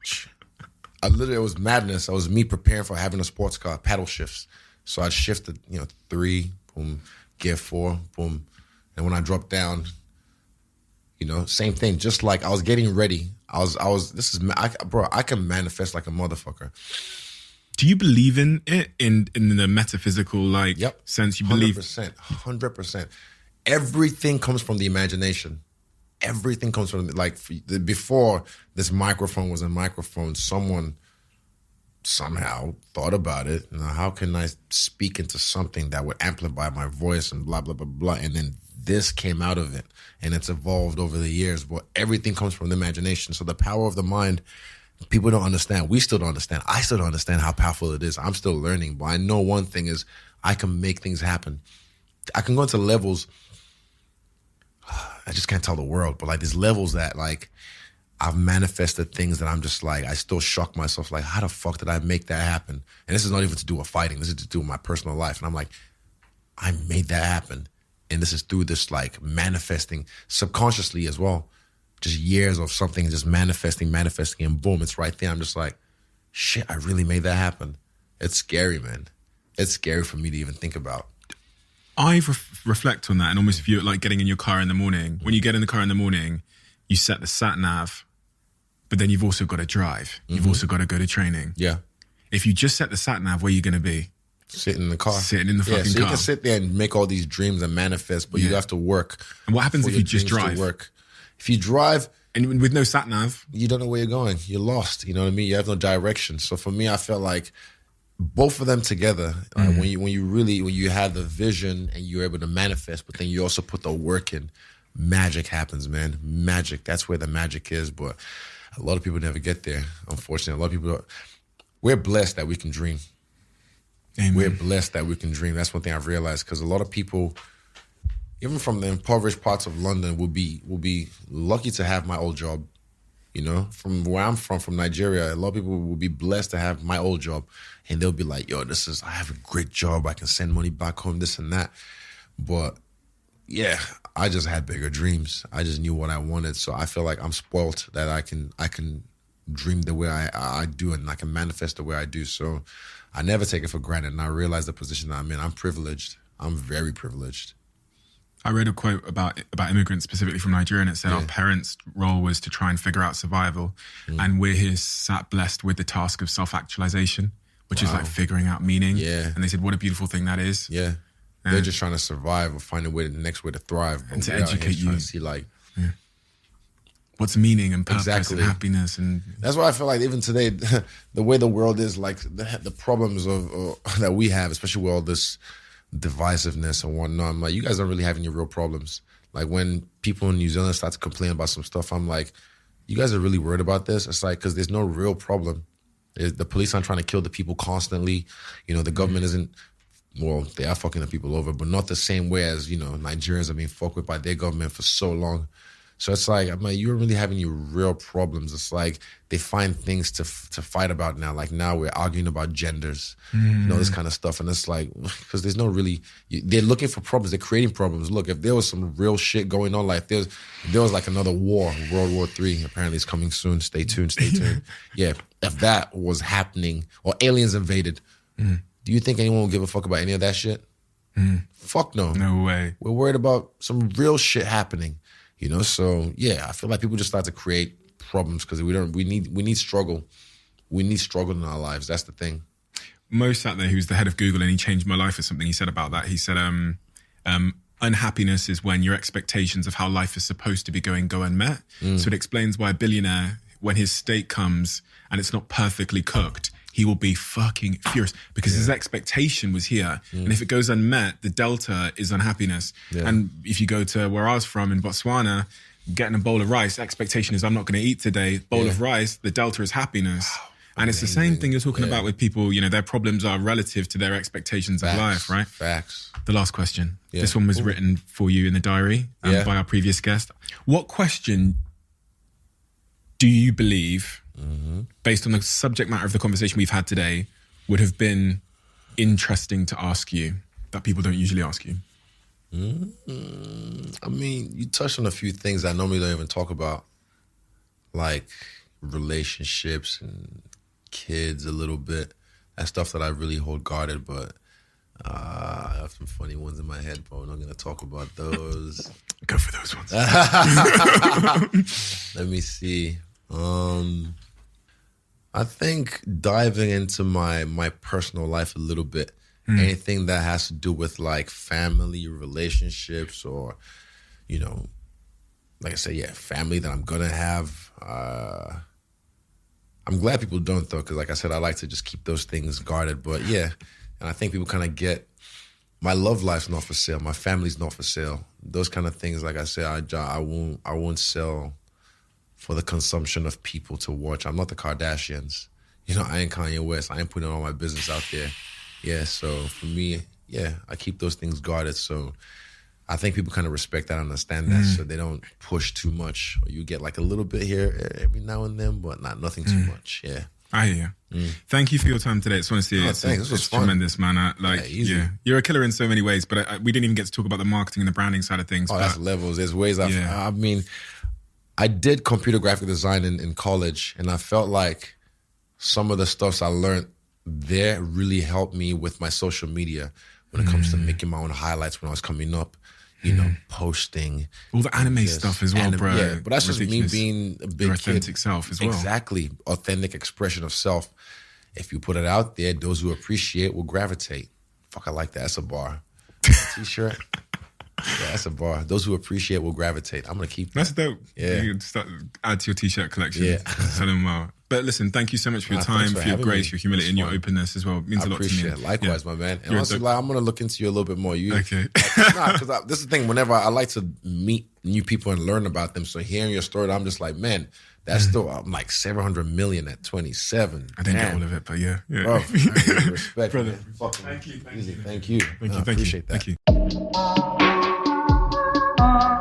It was madness. It was me preparing for having a sports car, paddle shifts. So I'd shift the 3, boom, gear 4, boom. And when I dropped down, same thing. Just like I was getting ready. I can manifest like a motherfucker. Do you believe in it in the metaphysical sense? You believe 100%. Everything comes from the imagination. Everything comes from before this microphone was a microphone. Someone somehow thought about it. How can I speak into something that would amplify my voice and blah blah blah blah? And then this came out of it, and it's evolved over the years. But everything comes from the imagination. So the power of the mind, people don't understand. We still don't understand. I still don't understand how powerful it is. I'm still learning. But I know one thing is I can make things happen. I can go into levels. I just can't tell the world, but there's levels that I've manifested things that I'm just I still shock myself. How the fuck did I make that happen? And this is not even to do with fighting. This is to do with my personal life. And I'm I made that happen. And this is through this manifesting subconsciously as well. Just years of something just manifesting, and boom, it's right there. I'm just shit, I really made that happen. It's scary, man. It's scary for me to even think about. I reflect on that and almost view it like getting in your car in the morning. When you get in the car in the morning, you set the sat nav, but then you've also got to drive. You've also got to go to training. Yeah. If you just set the sat nav, where are you going to be? Sitting in the car. Sitting in the fucking car. So you can sit there and make all these dreams and manifest, but you have to work. And what happens if you just drive? If you drive... And with no sat nav? You don't know where you're going. You're lost. You know what I mean? You have no direction. So for me, I felt like both of them together, when you have the vision and you're able to manifest, but then you also put the work in, magic happens, man. Magic. That's where the magic is. But a lot of people never get there, unfortunately. A lot of people, we're blessed that we can dream. Amen. We're blessed that we can dream. That's one thing I've realized, because a lot of people, even from the impoverished parts of London, will be lucky to have my old job. From where I'm from Nigeria, a lot of people will be blessed to have my old job, and they'll be like, yo, I have a great job. I can send money back home, this and that. But yeah, I just had bigger dreams. I just knew what I wanted. So I feel like I'm spoiled that I can dream the way I do, and I can manifest the way I do. So I never take it for granted. And I realize the position that I'm in. I'm privileged. I'm very privileged. I read a quote about immigrants, specifically from Nigeria, and it said our parents' role was to try and figure out survival. And we're here sat blessed with the task of self-actualization, which is figuring out meaning. Yeah. And they said, what a beautiful thing that is. Yeah. They're just trying to survive or find the next way to thrive. And to educate you. To see what's meaning and purpose and happiness. And that's why I feel like even today, the way the world is, the problems that we have, especially with all this divisiveness and whatnot, I'm like, you guys don't really have any real problems. When people in New Zealand start to complain about some stuff, I'm like, you guys are really worried about this? It's because there's no real problem. The police aren't trying to kill the people constantly. The government isn't, well, they are fucking the people over, but not the same way as, Nigerians are being fucked with by their government for so long. So it's I'm like, you don't really have any real problems. It's they find things to fight about now. Now we're arguing about genders, this kind of stuff. And it's because there's no really, they're looking for problems. They're creating problems. Look, if there was some real shit going on, there was another war, World War III, apparently it's coming soon. Stay tuned. Yeah, if that was happening or aliens invaded, do you think anyone will give a fuck about any of that shit? Fuck no. No way. We're worried about some real shit happening. So yeah, I feel like people just start to create problems because we need struggle. We need struggle in our lives. That's the thing. Mo sat there, who's the head of Google, and he changed my life or something. He said about that. He said, unhappiness is when your expectations of how life is supposed to be go unmet. So it explains why a billionaire, when his steak comes and it's not perfectly cooked, he will be fucking furious because his expectation was here. And if it goes unmet, the delta is unhappiness. And if you go to where I was from in Botswana, getting a bowl of rice, expectation is I'm not going to eat today. Bowl of rice, the delta is happiness. And it's the same thing you're talking about with people, their problems are relative to their expectations of life, right? Facts. The last question. Yeah. This one was written for you in the diary by our previous guest. What question do you believe, based on the subject matter of the conversation we've had today, would have been interesting to ask you that people don't usually ask you? I mean, you touched on a few things I normally don't even talk about, like relationships and kids a little bit. That's stuff that I really hold guarded, but I have some funny ones in my head, but we're not going to talk about those. Go for those ones. Let me see. I think diving into my personal life a little bit, anything that has to do with like family relationships or, like I said, family that I'm going to have. I'm glad people don't, though, because like I said, I like to just keep those things guarded. But and I think people kind of get, my love life's not for sale. My family's not for sale. Those kind of things, like I said, I won't sell for the consumption of people to watch. I'm not the Kardashians. I ain't Kanye West. I ain't putting all my business out there. Yeah, so for me, I keep those things guarded. So I think people kind of respect that, understand that, so they don't push too much. Or you get like a little bit here every now and then, but nothing too much. Yeah. I hear you. Thank you for your time today. Honestly, thanks. This was fun. Tremendous, man. You're a killer in so many ways, but we didn't even get to talk about the marketing and the branding side of things. Oh, that's levels. There's ways I mean, I did computer graphic design in college, and I felt like some of the stuff I learned there really helped me with my social media when it comes to making my own highlights when I was coming up, posting. All the anime stuff as well, bro. Yeah, but that's ridiculous. Just me being a big Your authentic self as well. Exactly. Authentic expression of self. If you put it out there, those who appreciate will gravitate. Fuck, I like that. That's a bar. T-shirt. Yeah, that's a bar. Those who appreciate will gravitate. I'm going to keep that. That's dope. Yeah. You can add to your T-shirt collection. Yeah. Tell them well. But listen, thank you so much for your time, for your grace, your humility, and your openness as well. It means a lot to me. I appreciate it. Likewise, my man. And honestly, I'm going to look into you a little bit more. Okay. Because this is the thing. Whenever I like to meet new people and learn about them, so hearing your story, I'm just like, man, that's still, I'm like 700 million at 27. I didn't get all of it, but yeah. Bro, I respect, brother. Thank you. Thank you. Thank you. I appreciate that. Thank you.